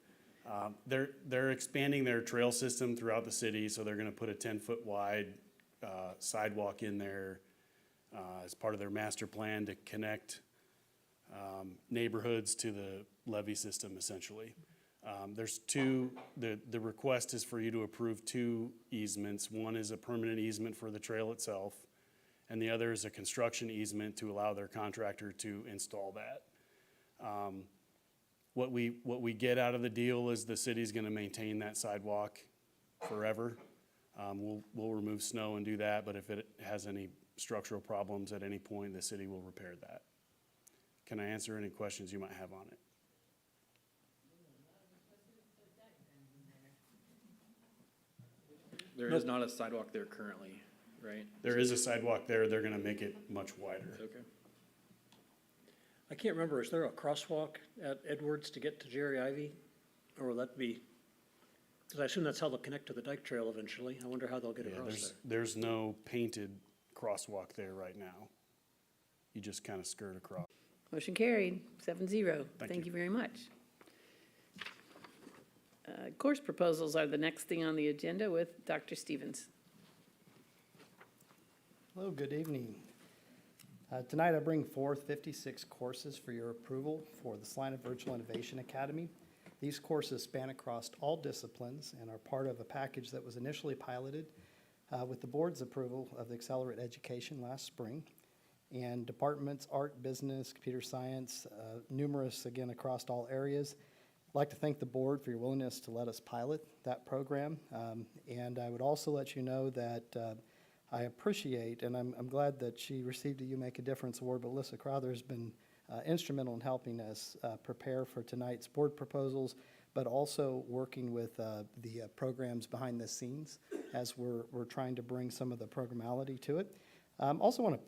They're expanding their trail system throughout the city, so they're gonna put a 10-foot wide sidewalk in there as part of their master plan to connect neighborhoods to the levee system, essentially. There's two, the request is for you to approve two easements. One is a permanent easement for the trail itself, and the other is a construction easement to allow their contractor to install that. What we get out of the deal is the city's gonna maintain that sidewalk forever. We'll remove snow and do that, but if it has any structural problems at any point, the city will repair that. Can I answer any questions you might have on it? There is not a sidewalk there currently, right? There is a sidewalk there, they're gonna make it much wider. Okay. I can't remember, is there a crosswalk at Edwards to get to Jerry Ivy? Or will that be, because I assume that's how they'll connect to the Dyke Trail eventually. I wonder how they'll get Yeah, across there. there's no painted crosswalk there right now. You just kinda skirt across. Motion carried, 7-0. Thank Thank you. you very much. Course proposals are the next thing on the agenda with Dr. Stevens. Hello, good evening. Tonight I bring forth 56 courses for your approval for the Salina Virtual Innovation Academy. These courses span across all disciplines and are part of a package that was initially piloted with the board's approval of the Accelerate Education last spring. And departments, art, business, computer science, numerous, again, across all areas. I'd like to thank the board for your willingness to let us pilot that program. And I would also let you know that I appreciate, and I'm glad that she received a You Make a Difference award, but Alyssa Crowther has been instrumental in helping us prepare for tonight's board proposals, but also working with the programs behind the scenes as we're trying to bring some of the programmality to it. Also want to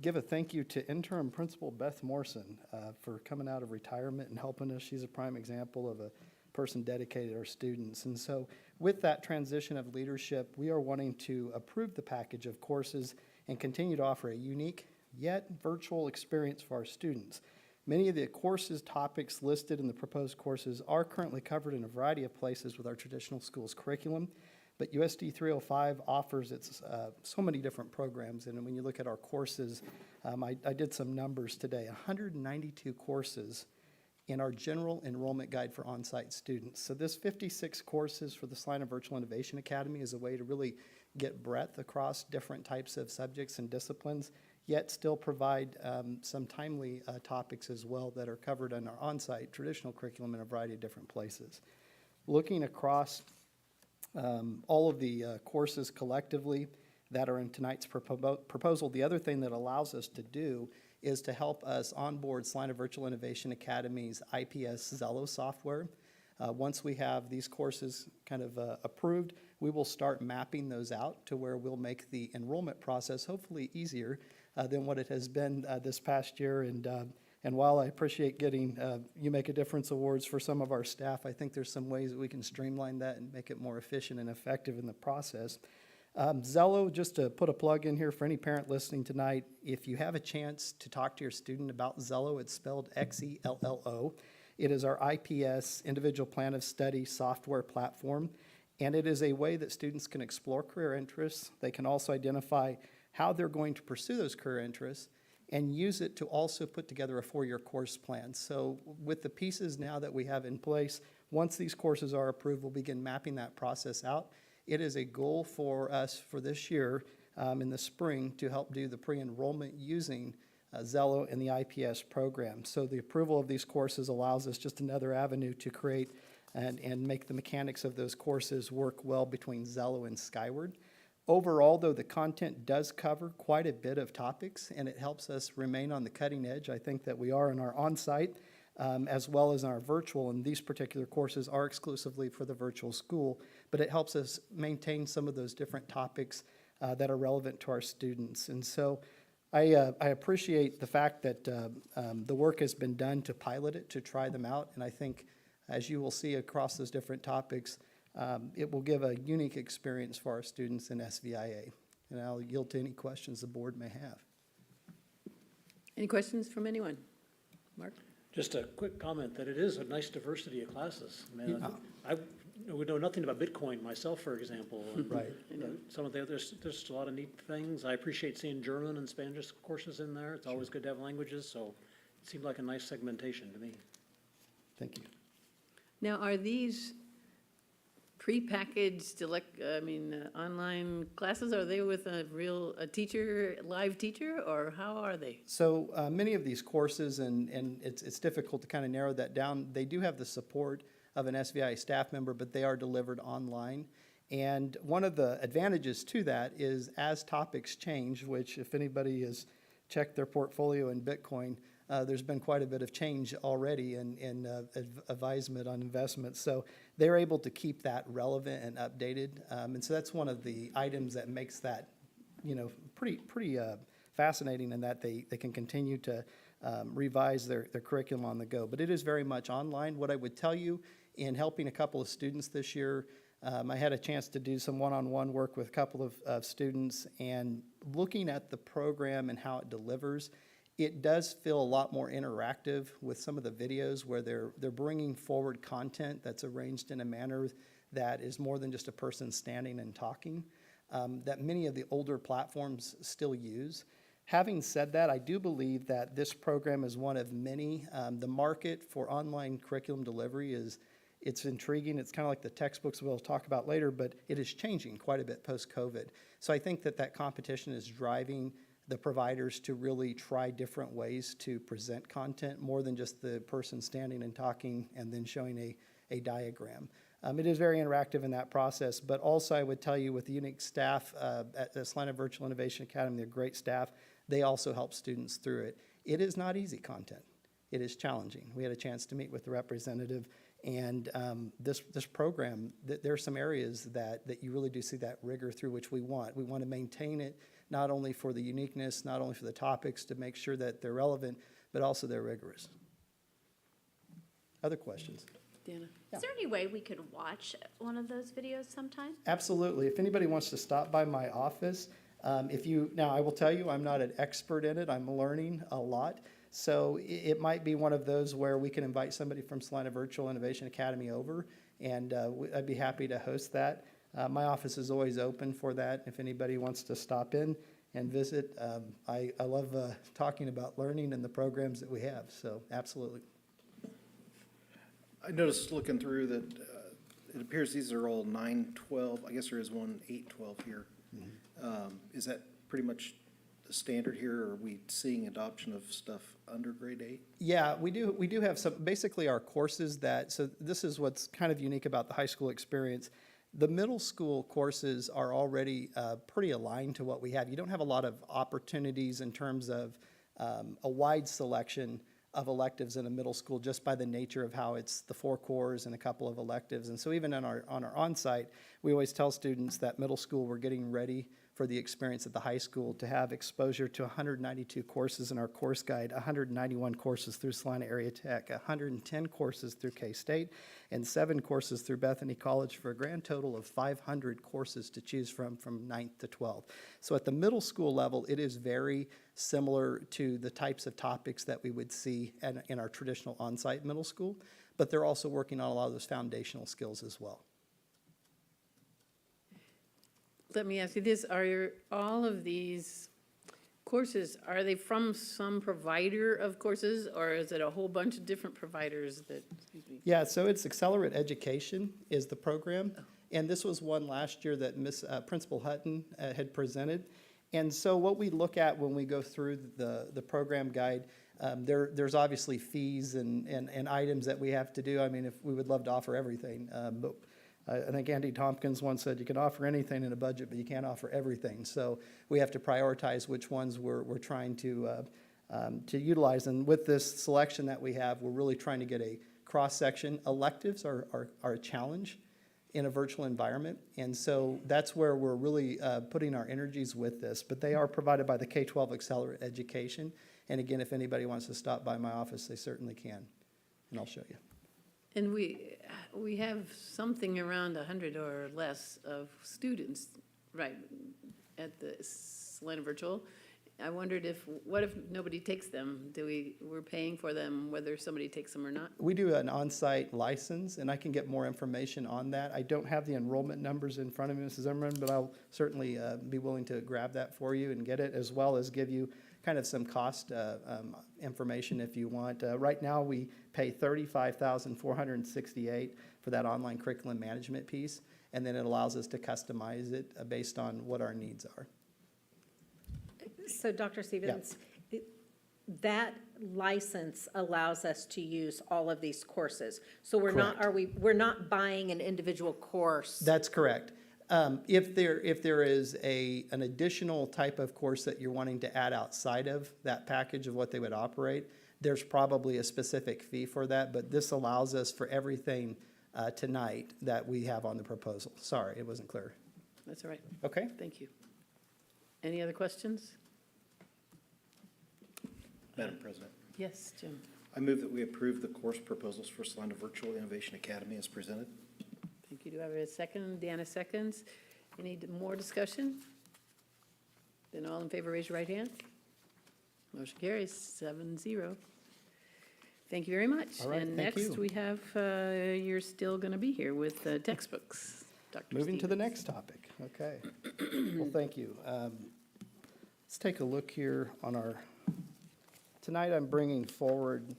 give a thank you to interim principal Beth Morrison for coming out of retirement and helping us. She's a prime example of a person dedicated to our students. And so with that transition of leadership, we are wanting to approve the package of courses and continue to offer a unique yet virtual experience for our students. Many of the courses topics listed in the proposed courses are currently covered in a variety of places with our traditional schools curriculum, but USD 305 offers its so many different programs. And when you look at our courses, I did some numbers today, 192 courses in our general enrollment guide for on-site students. So this 56 courses for the Salina Virtual Innovation Academy is a way to really get breadth across different types of subjects and disciplines, yet still provide some timely topics as well that are covered in our on-site traditional curriculum in a variety of different places. Looking across all of the courses collectively that are in tonight's proposal, the other thing that allows us to do is to help us onboard Salina Virtual Innovation Academy's IPS Zello software. Once we have these courses kind of approved, we will start mapping those out to where we'll make the enrollment process hopefully easier than what it has been this past year. And while I appreciate getting You Make a Difference awards for some of our staff, I think there's some ways that we can streamline that and make it more efficient and effective in the process. Zello, just to put a plug in here for any parent listening tonight, if you have a chance to talk to your student about Zello, it's spelled Xello. It is our IPS, Individual Plan of Study software platform, and it is a way that students can explore career interests. They can also identify how they're going to pursue those career interests and use it to also put together a 4-year course plan. So with the pieces now that we have in place, once these courses are approved, we'll begin mapping that process out. It is a goal for us for this year in the spring to help do the pre-enrollment using Zello and the IPS program. So the approval of these courses allows us just another avenue to create and make the mechanics of those courses work well between Zello and Skyward. Overall, though, the content does cover quite a bit of topics, and it helps us remain on the cutting edge. I think that we are in our on-site as well as in our virtual, and these particular courses are exclusively for the virtual school, but it helps us maintain some of those different topics that are relevant to our students. And so I appreciate the fact that the work has been done to pilot it, to try them out, and I think as you will see across those different topics, it will give a unique experience for our students in SVIA. And I'll yield to any questions the board may have. Any questions from anyone? Mark? Just a quick comment that it is a nice diversity of classes. I mean, I would know nothing about Bitcoin myself, for example. Right. Some of the others, there's a lot of neat things. I appreciate seeing German and Spanish courses in there. It's always good to have languages, so it seemed like a nice segmentation to me. Thank you. Now, are these prepackaged, online classes? Are they with a teacher, live teacher, or how are they? So many of these courses, and it's difficult to kind of narrow that down, they do have the support of an SVI staff member, but they are delivered online. And one of the advantages to that is as topics change, which if anybody has checked their portfolio in Bitcoin, there's been quite a bit of change already in advisement on investments. So they're able to keep that relevant and updated. And so that's one of the items that makes that, pretty fascinating in that they can continue to revise their curriculum on the go. But it is very much online. What I would tell you in helping a couple of students this year, I had a chance to do some one-on-one work with a couple of students, and looking at the program and how it delivers, it does feel a lot more interactive with some of the videos where they're bringing forward content that's arranged in a manner that is more than just a person standing and talking, that many of the older platforms still use. Having said that, I do believe that this program is one of many. The market for online curriculum delivery it's intriguing. It's kind of like the textbooks we'll talk about later, but it is changing quite a bit post-COVID. So I think that competition is driving the providers to really try different ways to present content more than just the person standing and talking and then showing a diagram. It is very interactive in that process, but also I would tell you with the unique staff at the Salina Virtual Innovation Academy, they're great staff. They also help students through it. It is not easy content. It is challenging. We had a chance to meet with the representative, and this program, there are some areas that you really do see that rigor through which we want. We want to maintain it not only for the uniqueness, not only for the topics, to make sure that they're relevant, but also they're rigorous. Other questions? Deanna? Is there any way we could watch one of those videos sometime? Absolutely. If anybody wants to stop by my office, now I will tell you, I'm not an expert in it. I'm learning a lot. So it might be one of those where we can invite somebody from Salina Virtual Innovation Academy over, and I'd be happy to host that. My office is always open for that if anybody wants to stop in and visit. I love talking about learning and the programs that we have, so absolutely. I noticed looking through that it appears these are all 9/12. I guess there is one 8/12 here. Is that pretty much the standard here, or are we seeing adoption of stuff under grade 8? Yeah, we do have some, basically our courses so this is what's kind of unique about the high school experience. The middle school courses are already pretty aligned to what we have. You don't have a lot of opportunities in terms of a wide selection of electives in a middle school just by the nature of how it's the 4 cores and a couple of electives. And so even on our on-site, we always tell students that middle school, we're getting ready for the experience at the high school to have exposure to 192 courses in our course guide, 191 courses through Salina Area Tech, 110 courses through K-State, and 7 courses through Bethany College for a grand total of 500 courses to choose from 9th to 12th. So at the middle school level, it is very similar to the types of topics that we would see in our traditional on-site middle school, but they're also working on a lot of those foundational skills as well. Let me ask you this, all of these courses, are they from some provider of courses, or is it a whole bunch of different providers that, excuse me? Yeah, so it's Accelerate Education is the program, and this was one last year that Principal Hutton had presented. And so what we look at when we go through the program guide, there's obviously fees and items that we have to do. I mean, if we would love to offer everything, but I think Andy Tompkins once said, you can offer anything in a budget, but you can't offer everything. So we have to prioritize which ones we're trying to utilize. And with this selection that we have, we're really trying to get a cross-section. Electives are a challenge in a virtual environment. And so that's where we're really putting our energies with this. But they are provided by the K-12 Accelerate Education. And again, if anybody wants to stop by my office, they certainly can. And I'll show you. And we have something around 100 or less of students, right, at the Salina Virtual. I wondered what if nobody takes them? We're paying for them whether somebody takes them or not? We do an on-site license, and I can get more information on that. I don't have the enrollment numbers in front of me, Mrs. Zimmerman, but I'll certainly be willing to grab that for you and get it, as well as give you kind of some cost information if you want. Right now, we pay $35,468 for that online curriculum management piece, and then it allows us to customize it based on what our needs are. So, Dr. Stevens, that license allows us to use all of these courses. So we're not buying an individual course. That's correct. If there is an additional type of course that you're wanting to add outside of that package of what they would operate, there's probably a specific fee for that, but this allows us for everything tonight that we have on the proposal. Sorry, it wasn't clear. That's all right. Okay. Thank you. Any other questions? Madam President, Yes, Jim. I move that we approve the course proposals for Salina Virtual Innovation Academy as presented. Thank you. Do I have a second? Deanna seconds. Any more discussion? Then all in favor, raise your right hand. Motion carries 7-0. Thank you very much. All right, And thank next, you. we have, you're still going to be here with textbooks, Dr. Moving to the Stevens. next topic. Okay. Well, thank you. Let's take a look here on tonight I'm bringing forward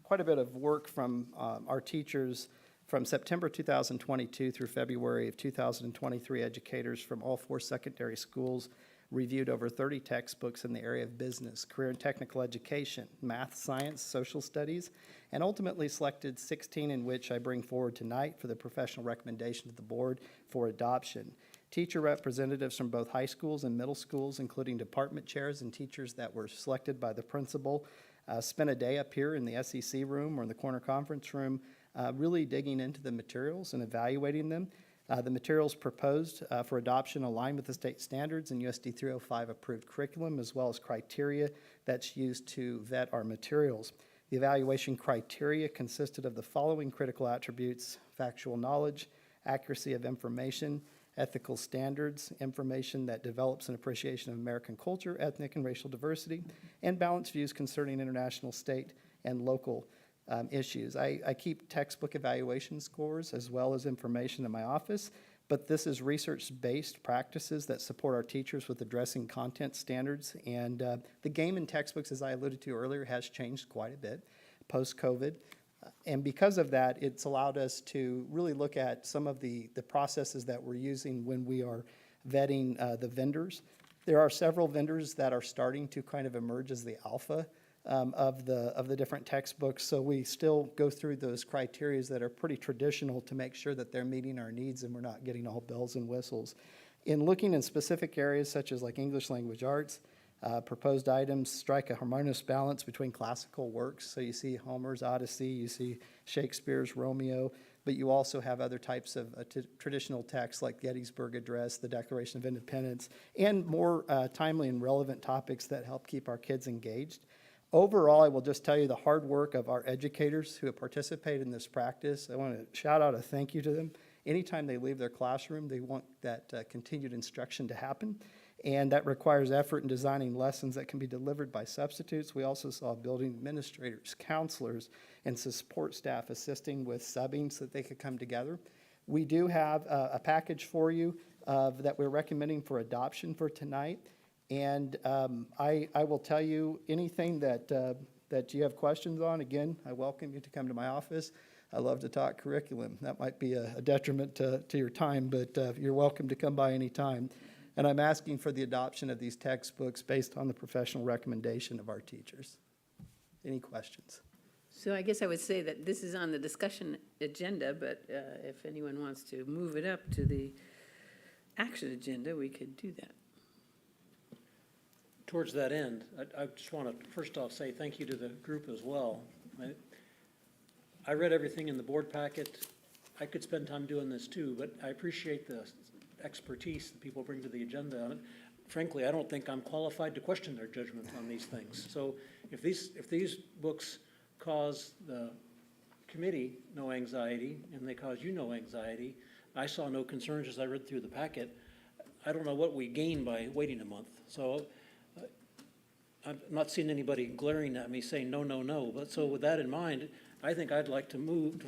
quite a bit of work from our teachers from September 2022 through February of 2023, educators from all 4 secondary schools. reviewed over 30 textbooks in the area of business, career and technical education, math, science, social studies, and ultimately selected 16 in which I bring forward tonight for the professional recommendation to the board for adoption. Teacher representatives from both high schools and middle schools, including department chairs and teachers that were selected by the principal, spent a day up here in the SEC room or in the corner conference room, really digging into the materials and evaluating them. The materials proposed for adoption align with the state standards and USD 305 approved curriculum, as well as criteria that's used to vet our materials. The evaluation criteria consisted of the following critical attributes: factual knowledge, accuracy of information, ethical standards, information that develops an appreciation of American culture, ethnic and racial diversity, and balanced views concerning international, state, and local issues. I keep textbook evaluation scores as well as information in my office, but this is research-based practices that support our teachers with addressing content standards. And the game in textbooks, as I alluded to earlier, has changed quite a bit post-COVID. And because of that, it's allowed us to really look at some of the processes that we're using when we are vetting the vendors. There are several vendors that are starting to kind of emerge as the alpha of the different textbooks. So we still go through those criteria that are pretty traditional to make sure that they're meeting our needs and we're not getting all bells and whistles. In looking in specific areas such as like English language arts, proposed items strike a harmonious balance between classical works. So you see Homer's Odyssey, you see Shakespeare's Romeo, but you also have other types of traditional texts like Gettysburg Address, the Declaration of Independence, and more timely and relevant topics that help keep our kids engaged. Overall, I will just tell you the hard work of our educators who have participated in this practice. I want to shout out a thank you to them. Anytime they leave their classroom, they want that continued instruction to happen, and that requires effort in designing lessons that can be delivered by substitutes. We also saw building administrators, counselors, and support staff assisting with subbing so that they could come together. We do have a package for you that we're recommending for adoption for tonight. And I will tell you anything that you have questions on. Again, I welcome you to come to my office. I love to talk curriculum. That might be a detriment to your time, but you're welcome to come by any time. And I'm asking for the adoption of these textbooks based on the professional recommendation of our teachers. Any questions? So I guess I would say that this is on the discussion agenda, but if anyone wants to move it up to the action agenda, we could do that. Towards that end, I just want to first off say thank you to the group as well. I read everything in the board packet. I could spend time doing this too, but I appreciate the expertise that people bring to the agenda on it. Frankly, I don't think I'm qualified to question their judgment on these things. So if these books cause the committee no anxiety and they cause you no anxiety, I saw no concerns as I read through the packet. I don't know what we gain by waiting a month. So I'm not seeing anybody glaring at me saying no, no, no. But so with that in mind, I think I'd like to move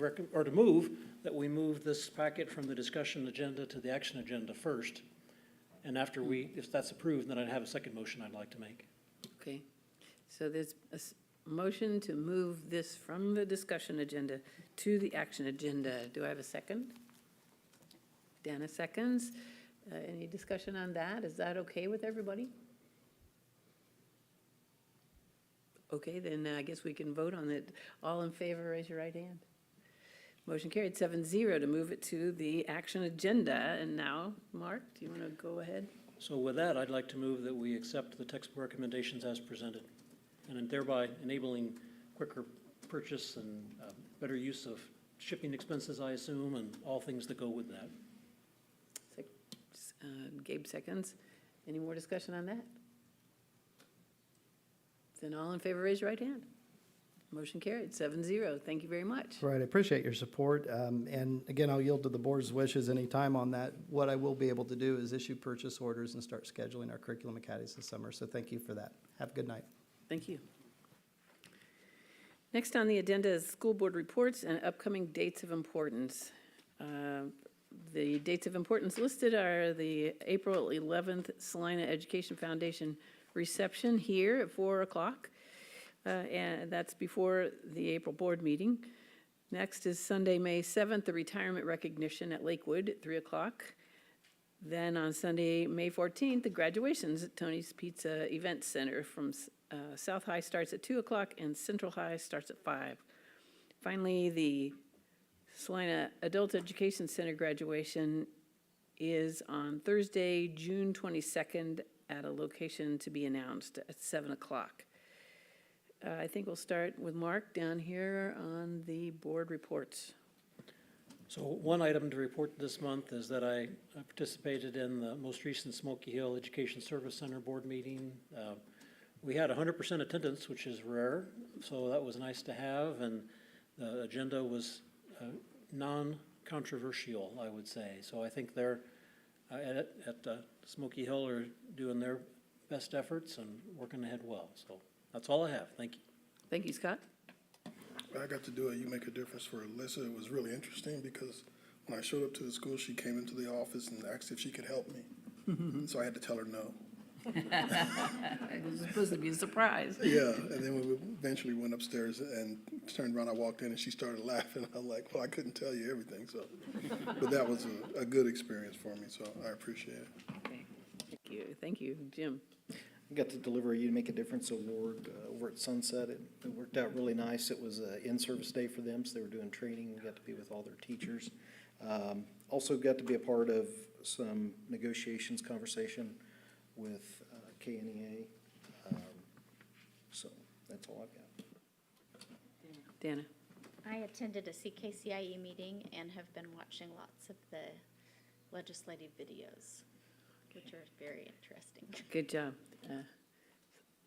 that we move this packet from the discussion agenda to the action agenda first. And after if that's approved, then I'd have a second motion I'd like to make. Okay, so there's a motion to move this from the discussion agenda to the action agenda. Do I have a second? Dana seconds. Any discussion on that? Is that okay with everybody? Okay, then I guess we can vote on it. All in favor, raise your right hand. Motion carried 7-0 to move it to the action agenda. And now, Mark, do you want to go ahead? So with that, I'd like to move that we accept the textbook recommendations as presented, and thereby enabling quicker purchase and better use of shipping expenses, I assume, and all things that go with that. Gabe seconds. Any more discussion on that? Then all in favor, raise your right hand. Motion carried 7-0. Thank you very much. Right, I appreciate your support. And again, I'll yield to the board's wishes anytime on that. What I will be able to do is issue purchase orders and start scheduling our curriculum academies this summer. So thank you for that. Have a good night. Thank you. Next on the agenda is school board reports and upcoming dates of importance. The dates of importance listed are the April 11th Salina Education Foundation reception here at 4 o'clock. And that's before the April board meeting. Next is Sunday, May 7th, the retirement recognition at Lakewood at 3 o'clock. Then on Sunday, May 14th, the graduations at Tony's Pizza Event Center from South High starts at 2 o'clock and Central High starts at 5. Finally, the Salina Adult Education Center graduation is on Thursday, June 22nd at a location to be announced at 7 o'clock. I think we'll start with Mark down here on the board reports. So one item to report this month is that I participated in the most recent Smoky Hill Education Service Center board meeting. We had 100% attendance, which is rare, so that was nice to have, and the agenda was non-controversial, I would say. So I think they're at Smoky Hill are doing their best efforts and working ahead well. So that's all I have. Thank you. Thank you, Scott. I got to do a You Make a Difference for Alyssa. It was really interesting because when I showed up to the school, she came into the office and asked if she could help me. So I had to tell her no. It was supposed to be a surprise. Yeah, and then we eventually went upstairs and turned around. I walked in and she started laughing. I'm like, well, I couldn't tell you everything. So, but that was a good experience for me, so I appreciate it. Okay. Thank you. Thank you, Jim. I got to deliver a You Make a Difference award over at Sunset. It worked out really nice. It was an in-service day for them, so they were doing training. We got to be with all their teachers. Also got to be a part of some negotiations conversation with KNEA. So that's all I've got. Dana. I attended a CKCIE meeting and have been watching lots of the legislative videos, which are very interesting. Good job.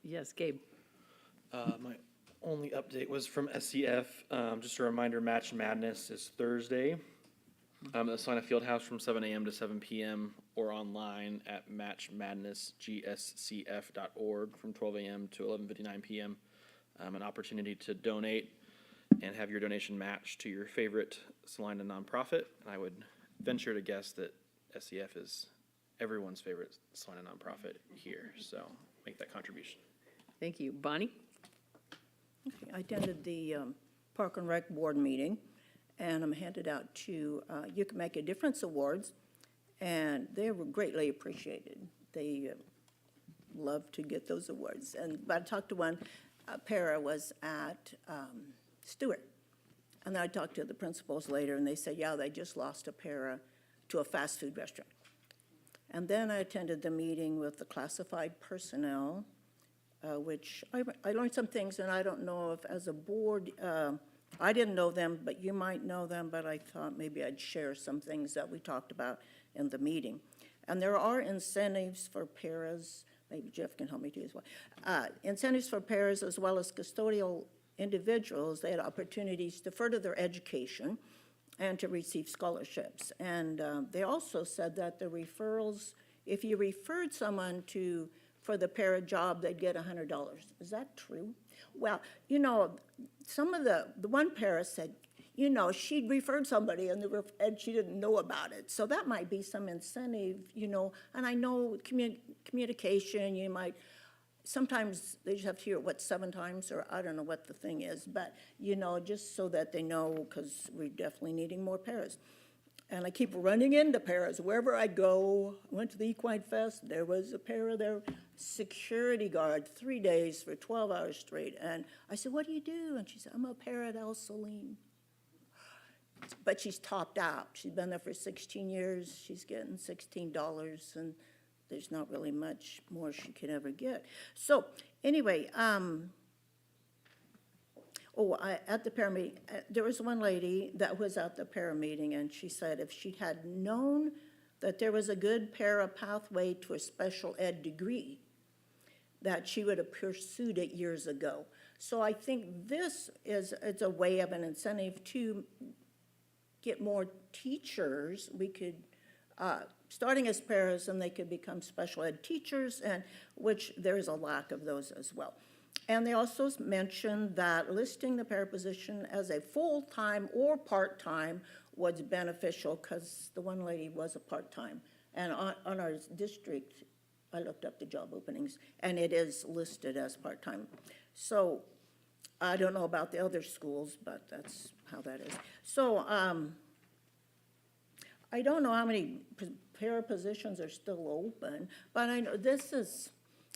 Yes, Gabe. My only update was from SCF. Just a reminder, Match Madness is Thursday. At the Salina Fieldhouse from 7 a.m. to 7 p.m. or online at matchmadnessgscf.org from 12 a.m. to 11:59 p.m. An opportunity to donate and have your donation matched to your favorite Salina nonprofit. And I would venture to guess that SCF is everyone's favorite Salina nonprofit here. So make that contribution. Thank you. Bonnie? I attended the Park and Rec Board meeting, and I'm handed out two You Can Make a Difference awards, and they were greatly appreciated. They love to get those awards. But I talked to one, para was at Stewart, and I talked to the principals later, and they said, yeah, they just lost a para to a fast food restaurant. And then I attended the meeting with the classified personnel, which I learned some things, and I don't know if as a board, I didn't know them, but you might know them, but I thought maybe I'd share some things that we talked about in the meeting. And there are incentives for paras, maybe Jeff can help me too as well. Incentives for paras as well as custodial individuals. They had opportunities to further their education and to receive scholarships. And they also said that the referrals, if you referred someone for the para job, they'd get $100. Is that true? Well, you know, some of the one para said, you know, she'd referred somebody and she didn't know about it. So that might be some incentive, you know, and I know communication, you might, sometimes they just have to hear it, what, 7 times, or I don't know what the thing is, but, you know, just so that they know, because we're definitely needing more paras. And I keep running into paras wherever I go. I went to the Equine Fest, there was a para there, security guard, 3 days for 12 hours straight. And I said, what do you do? And she said, I'm a para at El Saline. But she's topped out. She's been there for 16 years. She's getting $16, and there's not really much more she could ever get. So anyway, at the para meeting, there was one lady that was at the para meeting, and she said if she had known that there was a good para pathway to a special ed degree, that she would have pursued it years ago. So I think this is a way of an incentive to get more teachers. We could, starting as paras, and they could become special ed teachers, and which there's a lack of those as well. And they also mentioned that listing the para position as a full-time or part-time was beneficial, because the one lady was a part-time. And on our district, I looked up the job openings, and it is listed as part-time. So I don't know about the other schools, but that's how that is. So I don't know how many para positions are still open, but I know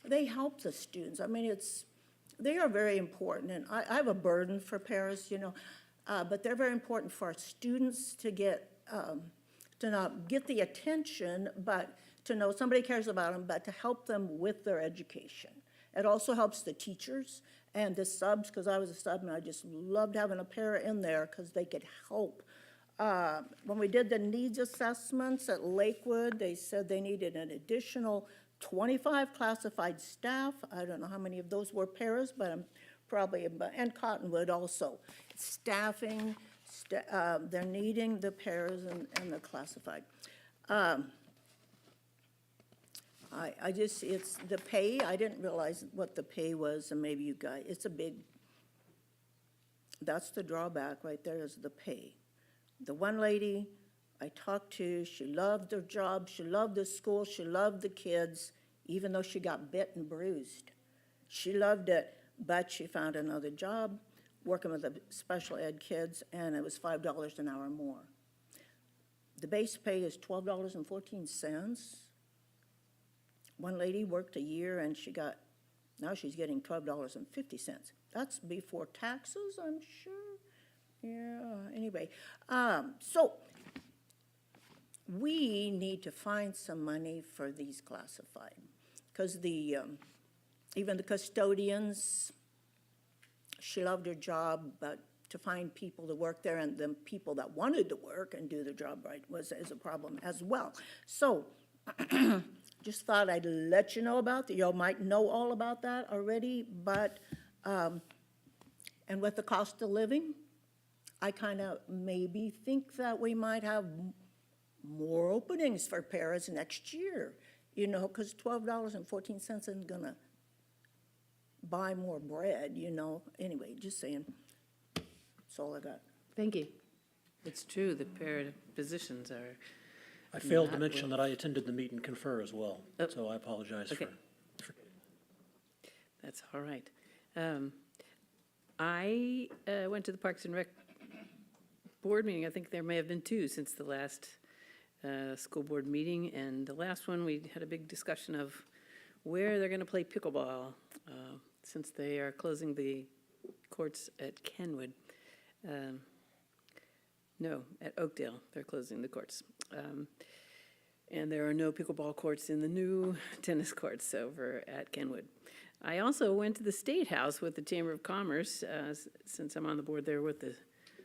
they help the students. I mean, they are very important, and I have a burden for paras, but they're very important for our students to not get the attention, but to know somebody cares about them, but to help them with their education. It also helps the teachers and the subs, because I was a sub and I just loved having a para in there because they could help. When we did the needs assessments at Lakewood, they said they needed an additional 25 classified staff. I don't know how many of those were paras, but I'm probably, and Cottonwood also. Staffing, they're needing the paras and the classified. It's the pay, I didn't realize what the pay was, and maybe you guys, that's the drawback right there, is the pay. The one lady I talked to, she loved her job, she loved the school, she loved the kids, even though she got bit and bruised. She loved it, but she found another job working with the special ed kids, and it was $5 an hour more. The base pay is $12.14. One lady worked a year and now she's getting $12.50. That's before taxes, I'm sure. Yeah, anyway. So we need to find some money for these classified, because even the custodians, she loved her job, but to find people to work there, and the people that wanted to work and do the job right is a problem as well. So just thought I'd let you know about that. Y'all might know all about that already, but, and with the cost of living, I kind of maybe think that we might have more openings for paras next year, because $12.14 isn't going to buy more bread, Anyway, just saying. That's all I got. Thank you. It's true, the para positions are. I failed to mention that I attended the meet and confer as well, Oh. so I apologize Okay. for. That's all right. I went to the Parks and Rec board meeting. I think there may have been two since the last school board meeting, and the last one, we had a big discussion of where they're going to play pickleball since they are closing the courts at Kenwood. No, at Oakdale, they're closing the courts. And there are no pickleball courts in the new tennis courts over at Kenwood. I also went to the State House with the Chamber of Commerce, since I'm on the board there with the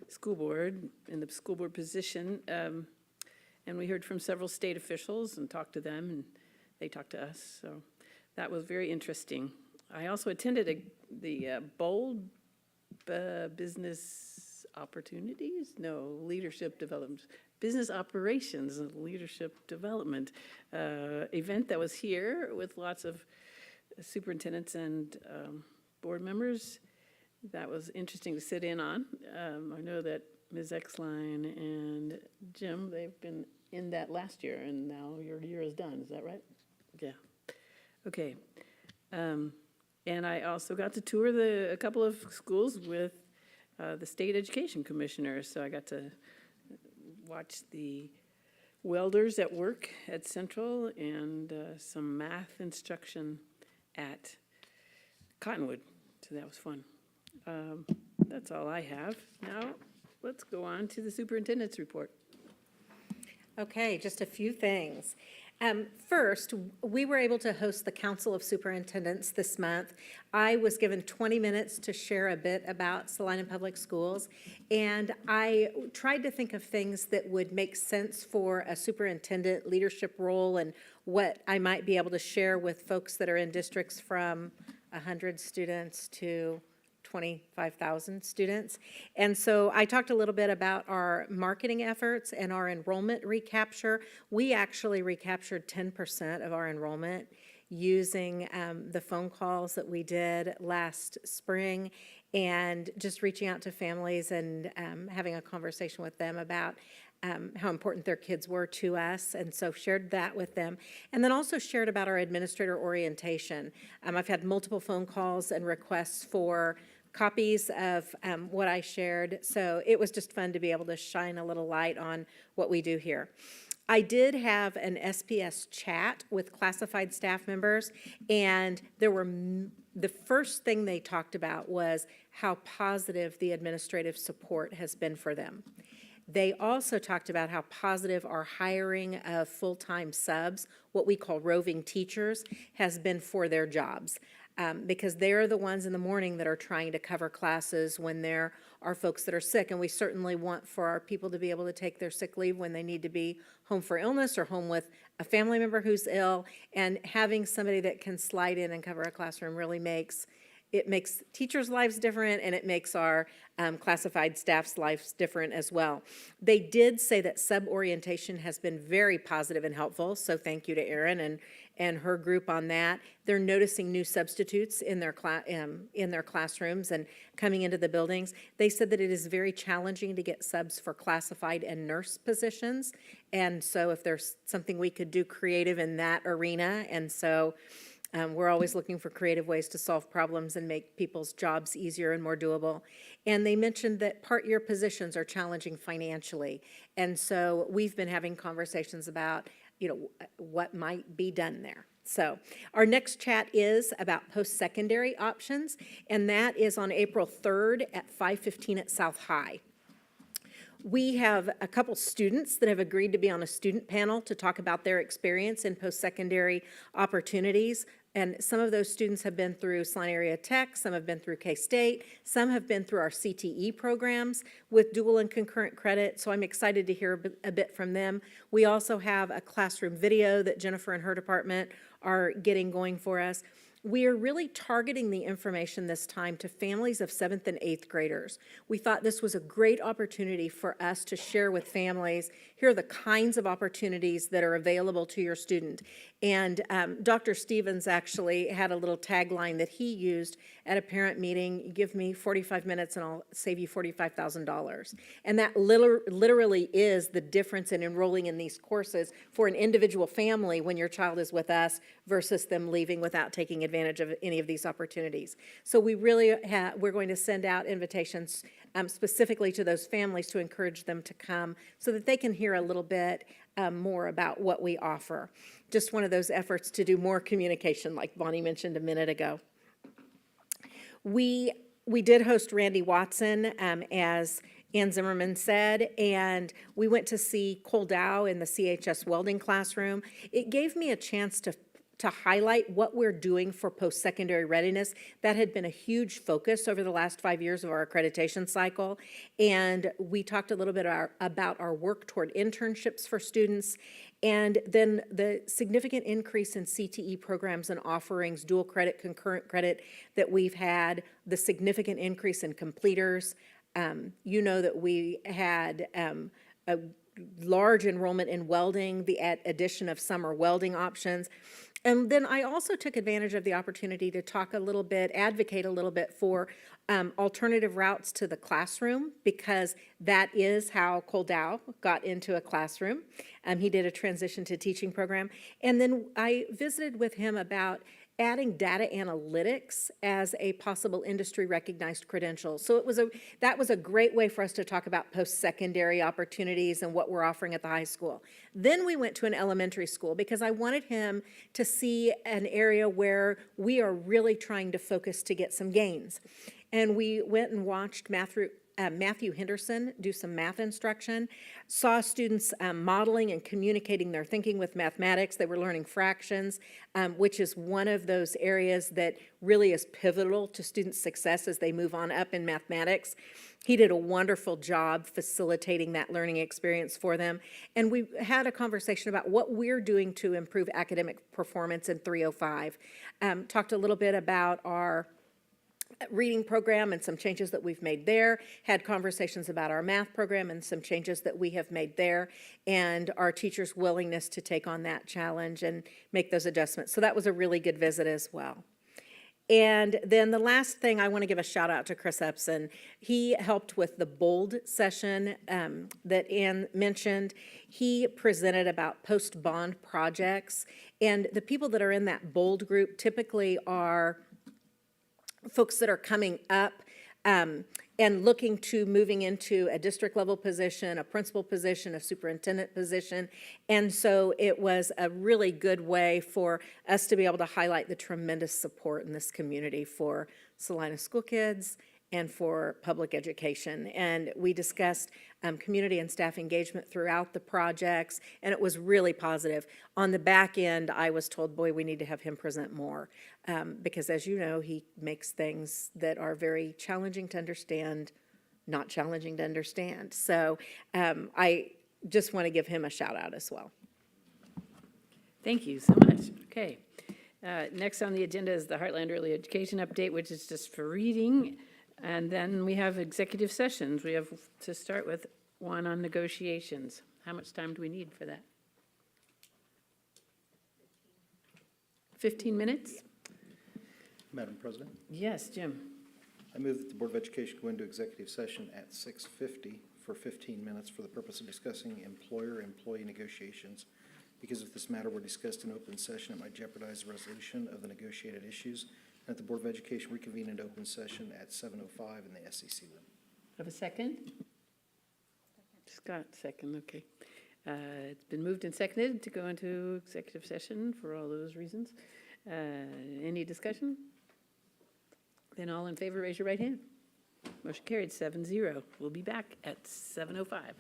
school board, in the school board position. And we heard from several state officials and talked to them, and they talked to us. So that was very interesting. I also attended the Bold Business Opportunities? No, Leadership Development, Business Operations and Leadership Development event that was here with lots of superintendents and board members. That was interesting to sit in on. I know that Ms. Exline and Jim, they've been in that last year, and now your year is done. Is that right? Yeah. Okay. And I also got to tour a couple of schools with the state education commissioners, so I got to watch the welders at work at Central and some math instruction at Cottonwood, so that was fun. That's all I have. Now, let's go on to the superintendent's report. Okay, just a few things. First, we were able to host the Council of Superintendents this month. I was given 20 minutes to share a bit about Salina Public Schools, and I tried to think of things that would make sense for a superintendent leadership role and what I might be able to share with folks that are in districts from 100 students to 25,000 students. And so I talked a little bit about our marketing efforts and our enrollment recapture. We actually recaptured 10% of our enrollment using the phone calls that we did last spring and just reaching out to families and having a conversation with them about how important their kids were to us, and so shared that with them. And then also shared about our administrator orientation. I've had multiple phone calls and requests for copies of what I shared. So it was just fun to be able to shine a little light on what we do here. I did have an SPS chat with classified staff members, and there were the first thing they talked about was how positive the administrative support has been for them. They also talked about how positive our hiring of full-time subs, what we call roving teachers, has been for their jobs. Because they're the ones in the morning that are trying to cover classes when there are folks that are sick. And we certainly want for our people to be able to take their sick leave when they need to be home for illness or home with a family member who's ill. And having somebody that can slide in and cover a classroom really makes teachers' lives different, and it makes our classified staff's lives different as well. They did say that sub-orientation has been very positive and helpful, so thank you to Erin and her group on that. They're noticing new substitutes in their classrooms and coming into the buildings. They said that it is very challenging to get subs for classified and nurse positions, and so if there's something we could do creative in that arena, and so we're always looking for creative ways to solve problems and make people's jobs easier and more doable. And they mentioned that part-year positions are challenging financially. And so we've been having conversations about, what might be done there. So our next chat is about post-secondary options, and that is on April 3rd at 5:15 at South High. We have a couple students that have agreed to be on a student panel to talk about their experience in post-secondary opportunities. And some of those students have been through Salina Area Tech, some have been through K-State, some have been through our CTE programs with dual and concurrent credit, so I'm excited to hear a bit from them. We also have a classroom video that Jennifer and her department are getting going for us. We are really targeting the information this time to families of 7th and 8th graders. We thought this was a great opportunity for us to share with families, here are the kinds of opportunities that are available to your student. And Dr. Stevens actually had a little tagline that he used at a parent meeting, give me 45 minutes and I'll save you $45,000. And that literally is the difference in enrolling in these courses for an individual family when your child is with us versus them leaving without taking advantage of any of these opportunities. So we really we're going to send out invitations specifically to those families to encourage them to come so that they can hear a little bit more about what we offer. Just one of those efforts to do more communication, like Bonnie mentioned a minute ago. We did host Randy Watson, as Ann Zimmerman said, and we went to see Cole Dow in the CHS welding classroom. It gave me a chance to highlight what we're doing for post-secondary readiness. That had been a huge focus over the last 5 years of our accreditation cycle. And we talked a little bit about our work toward internships for students, and then the significant increase in CTE programs and offerings, dual credit, concurrent credit that we've had, the significant increase in completers. You know that we had a large enrollment in welding, the addition of summer welding options. And then I also took advantage of the opportunity to talk a little bit, advocate a little bit for alternative routes to the classroom, because that is how Cole Dow got into a classroom. He did a transition to teaching program. And then I visited with him about adding data analytics as a possible industry recognized credential. So that was a great way for us to talk about post-secondary opportunities and what we're offering at the high school. Then we went to an elementary school because I wanted him to see an area where we are really trying to focus to get some gains. And we went and watched Matthew Henderson do some math instruction, saw students modeling and communicating their thinking with mathematics. They were learning fractions, which is one of those areas that really is pivotal to student success as they move on up in mathematics. He did a wonderful job facilitating that learning experience for them. And we had a conversation about what we're doing to improve academic performance in 305. Talked a little bit about our reading program and some changes that we've made there, had conversations about our math program and some changes that we have made there, and our teachers' willingness to take on that challenge and make those adjustments. So that was a really good visit as well. And then the last thing, I want to give a shout out to Chris Epson. He helped with the BOLD session that Ann mentioned. He presented about post-bond projects, and the people that are in that BOLD group typically are folks that are coming up and looking to moving into a district level position, a principal position, a superintendent position. And so it was a really good way for us to be able to highlight the tremendous support in this community for Salina school kids and for public education. And we discussed community and staff engagement throughout the projects, and it was really positive. On the back end, I was told, boy, we need to have him present more, because as you know, he makes things that are very challenging to understand, not challenging to understand. So I just want to give him a shout out as well. Thank you so much. Okay. Next on the agenda is the Heartland Early Education Update, which is just for reading. And then we have executive sessions. We have to start with one on negotiations. How much time do we need for that? 15 minutes? Madam President, Yes, Jim. I move that the Board of Education go into executive session at 6:50 for 15 minutes for the purpose of discussing employer-employee negotiations. Because if this matter were discussed in open session, it might jeopardize the resolution of the negotiated issues. And that the Board of Education reconvene into open session at 7:05 in the SEC room. Have a second? Scott, second, okay. It's been moved and seconded to go into executive session for all those reasons. Any discussion? Then all in favor, raise your right hand. Motion carried, 7-0. We'll be back at 7:05.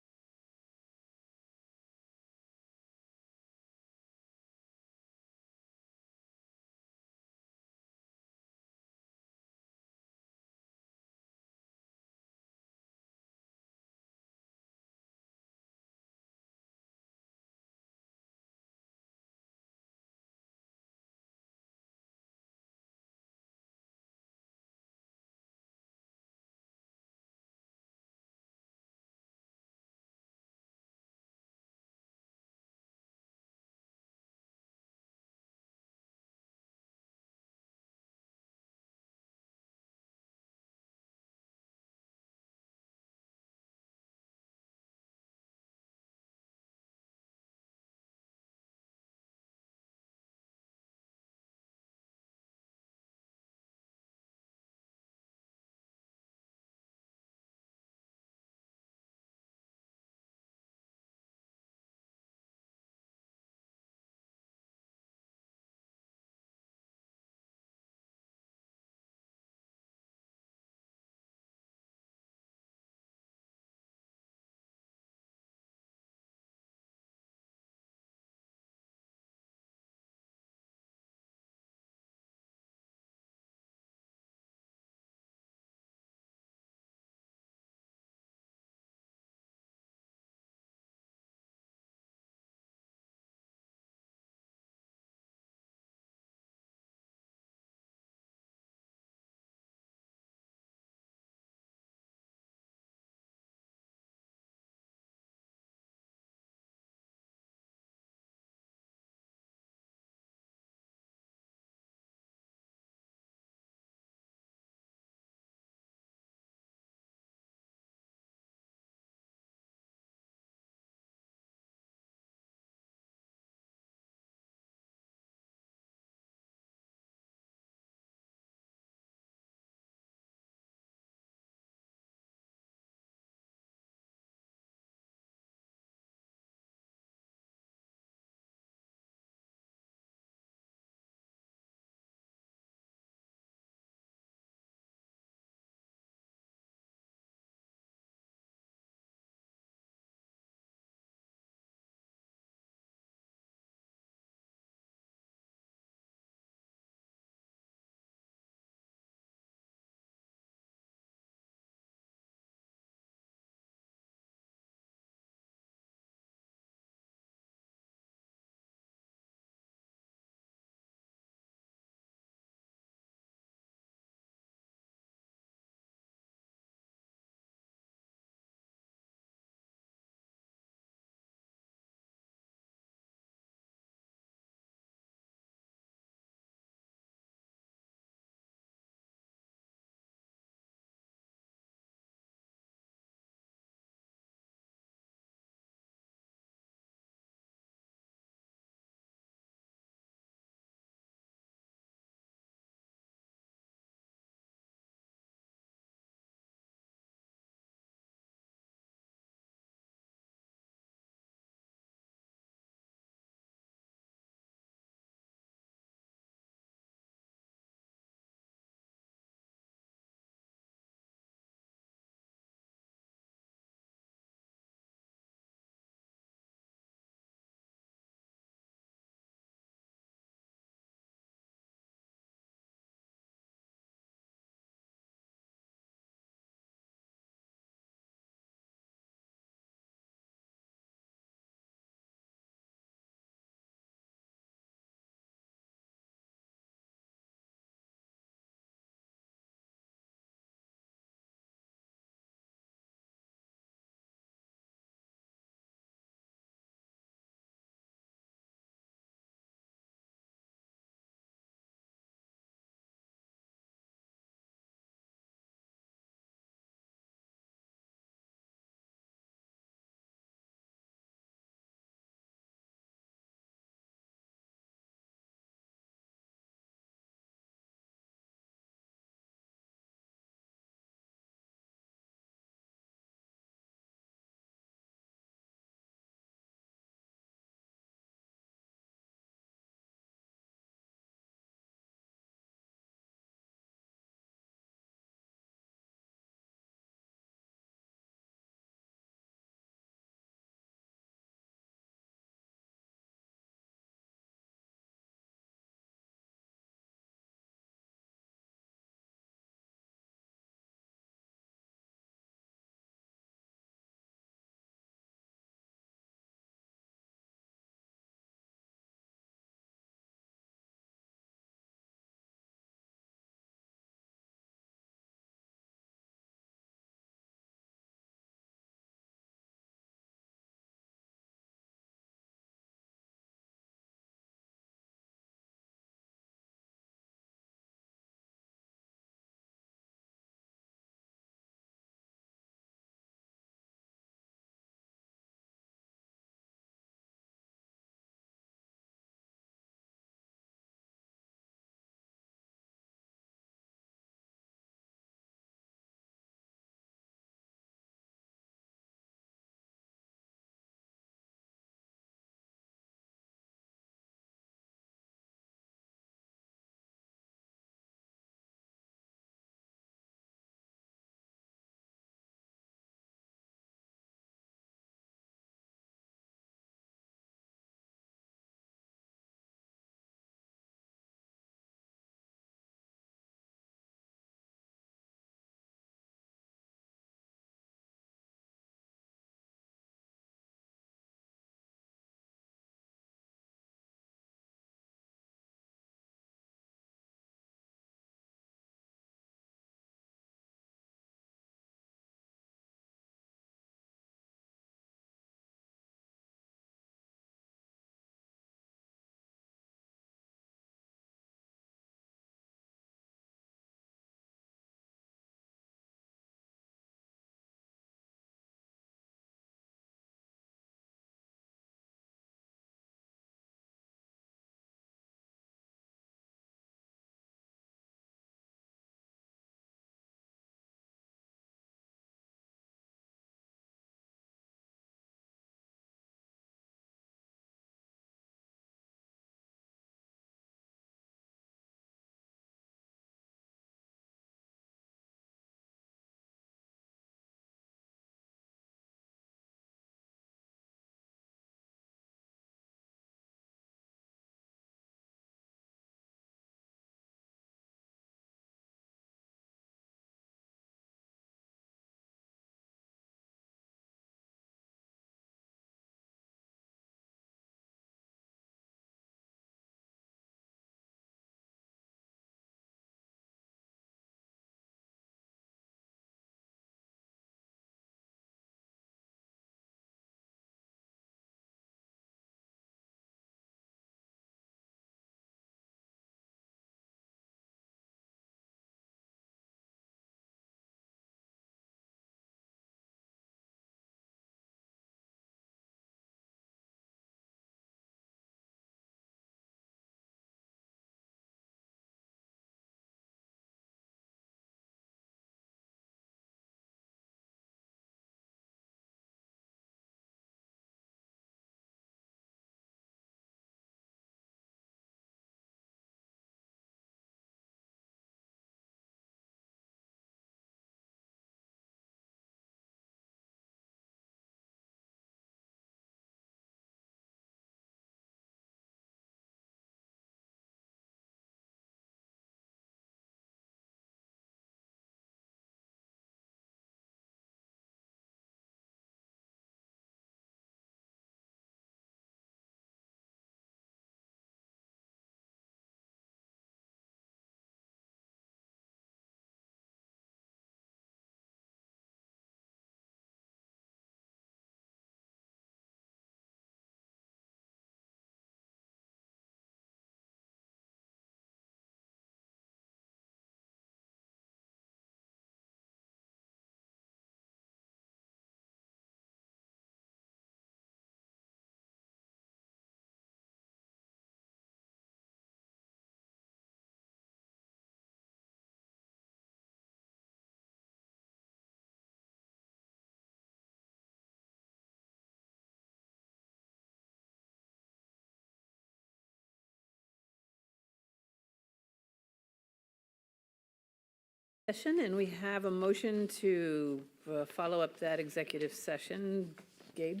Session, and we have a motion to follow up that executive session. Gabe?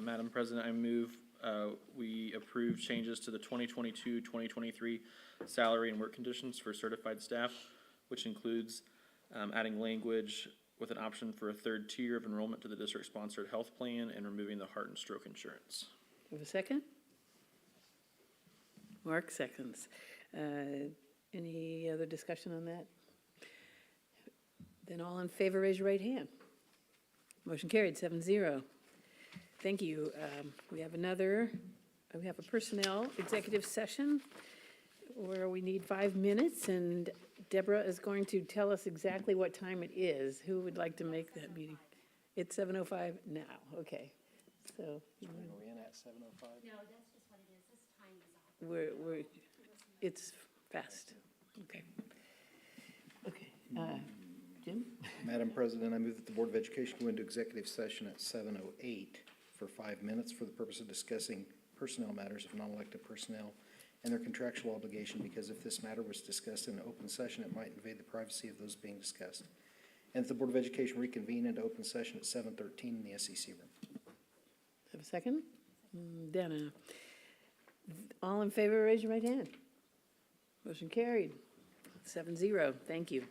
Madam President, I move we approve changes to the 2022-2023 salary and work conditions for certified staff, which includes adding language with an option for a third tier of enrollment to the district-sponsored health plan and removing the heart and stroke insurance. Have a second? Mark seconds. Any other discussion on that? Then all in favor, raise your right hand. Motion carried, 7-0. Thank you. We have a personnel executive session where we need 5 minutes, and Deborah is going to tell us exactly what time it is. Who would like to make that meeting? It's 7:05 now, okay. So. We're in at 7:05. No, that's just what it is. This time is off. It's fast, okay. Okay, Jim? Madam President, I move that the Board of Education go into executive session at 7:08 for 5 minutes for the purpose of discussing personnel matters of non-elected personnel and their contractual obligation, because if this matter was discussed in an open session, it might invade the privacy of those being discussed. And that the Board of Education reconvene into open session at 7:13 in the SEC room. Have a second? Dana. All in favor, raise your right hand. Motion carried, 7-0. Thank you.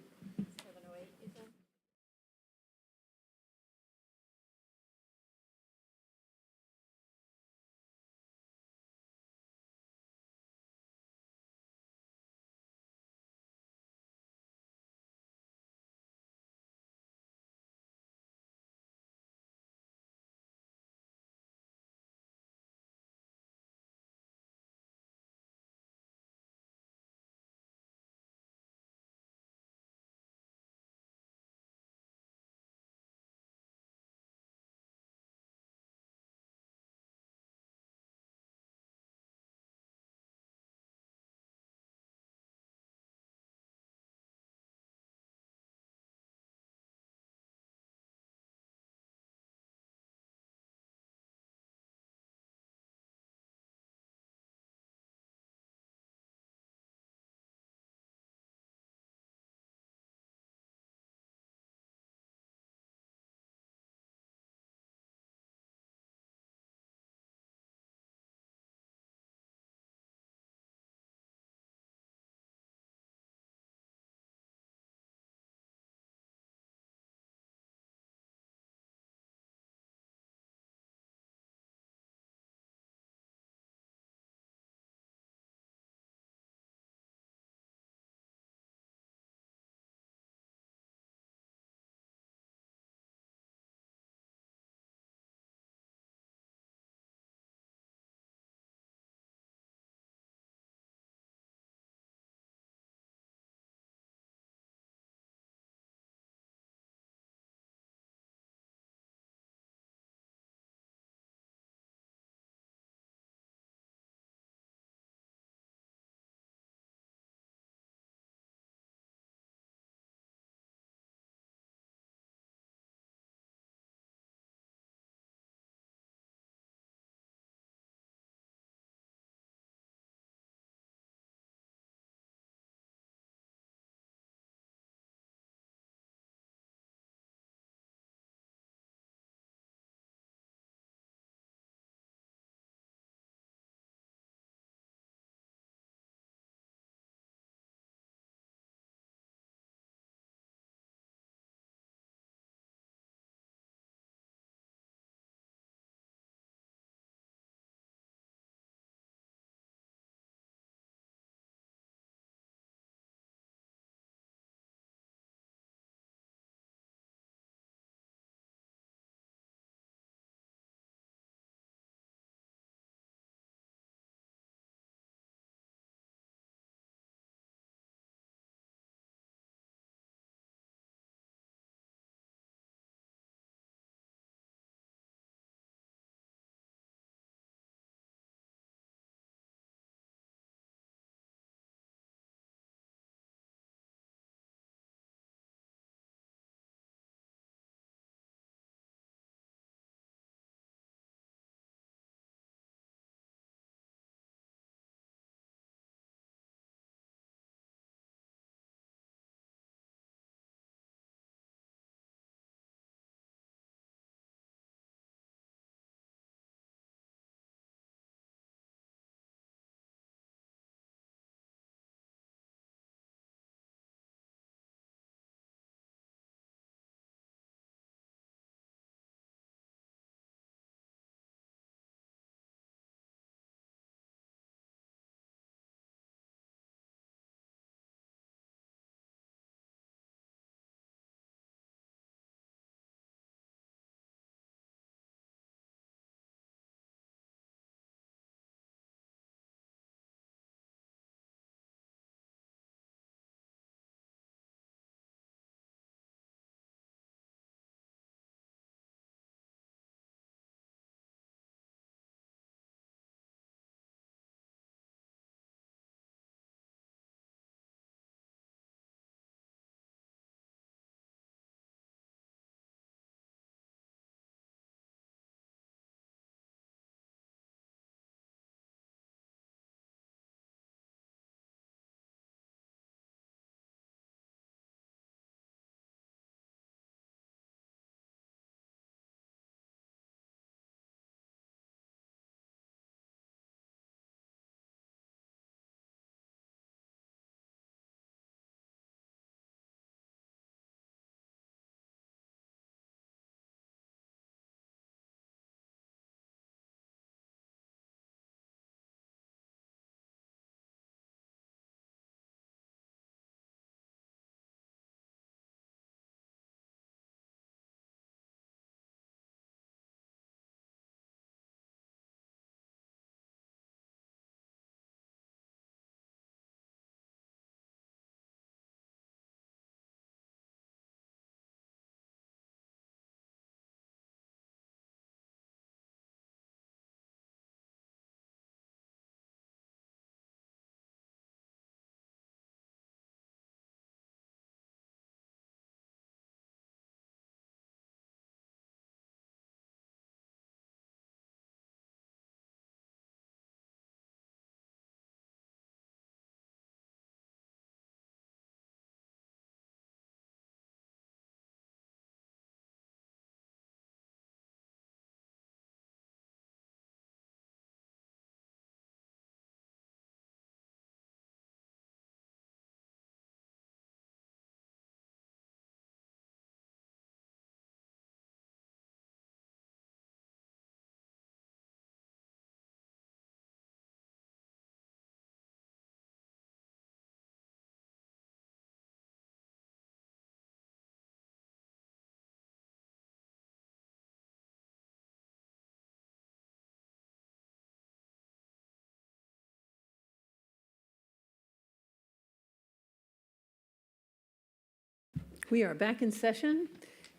We are back in session.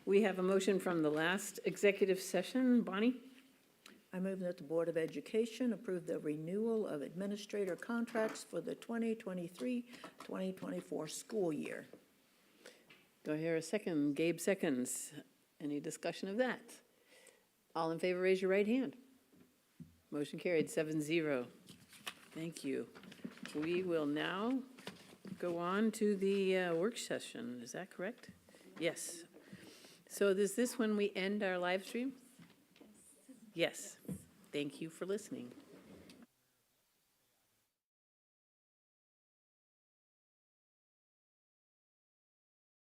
We have a motion from the last executive session. Bonnie? I move that the Board of Education approve the renewal of administrator contracts for the 2023-2024 school year. Do I hear a second? Gabe seconds. Any discussion of that? All in favor, raise your right hand. Motion carried 7-0. Thank you. We will now go on to the work session. Is that correct? Yes. So is this when we end our live stream? Yes. Thank you for listening.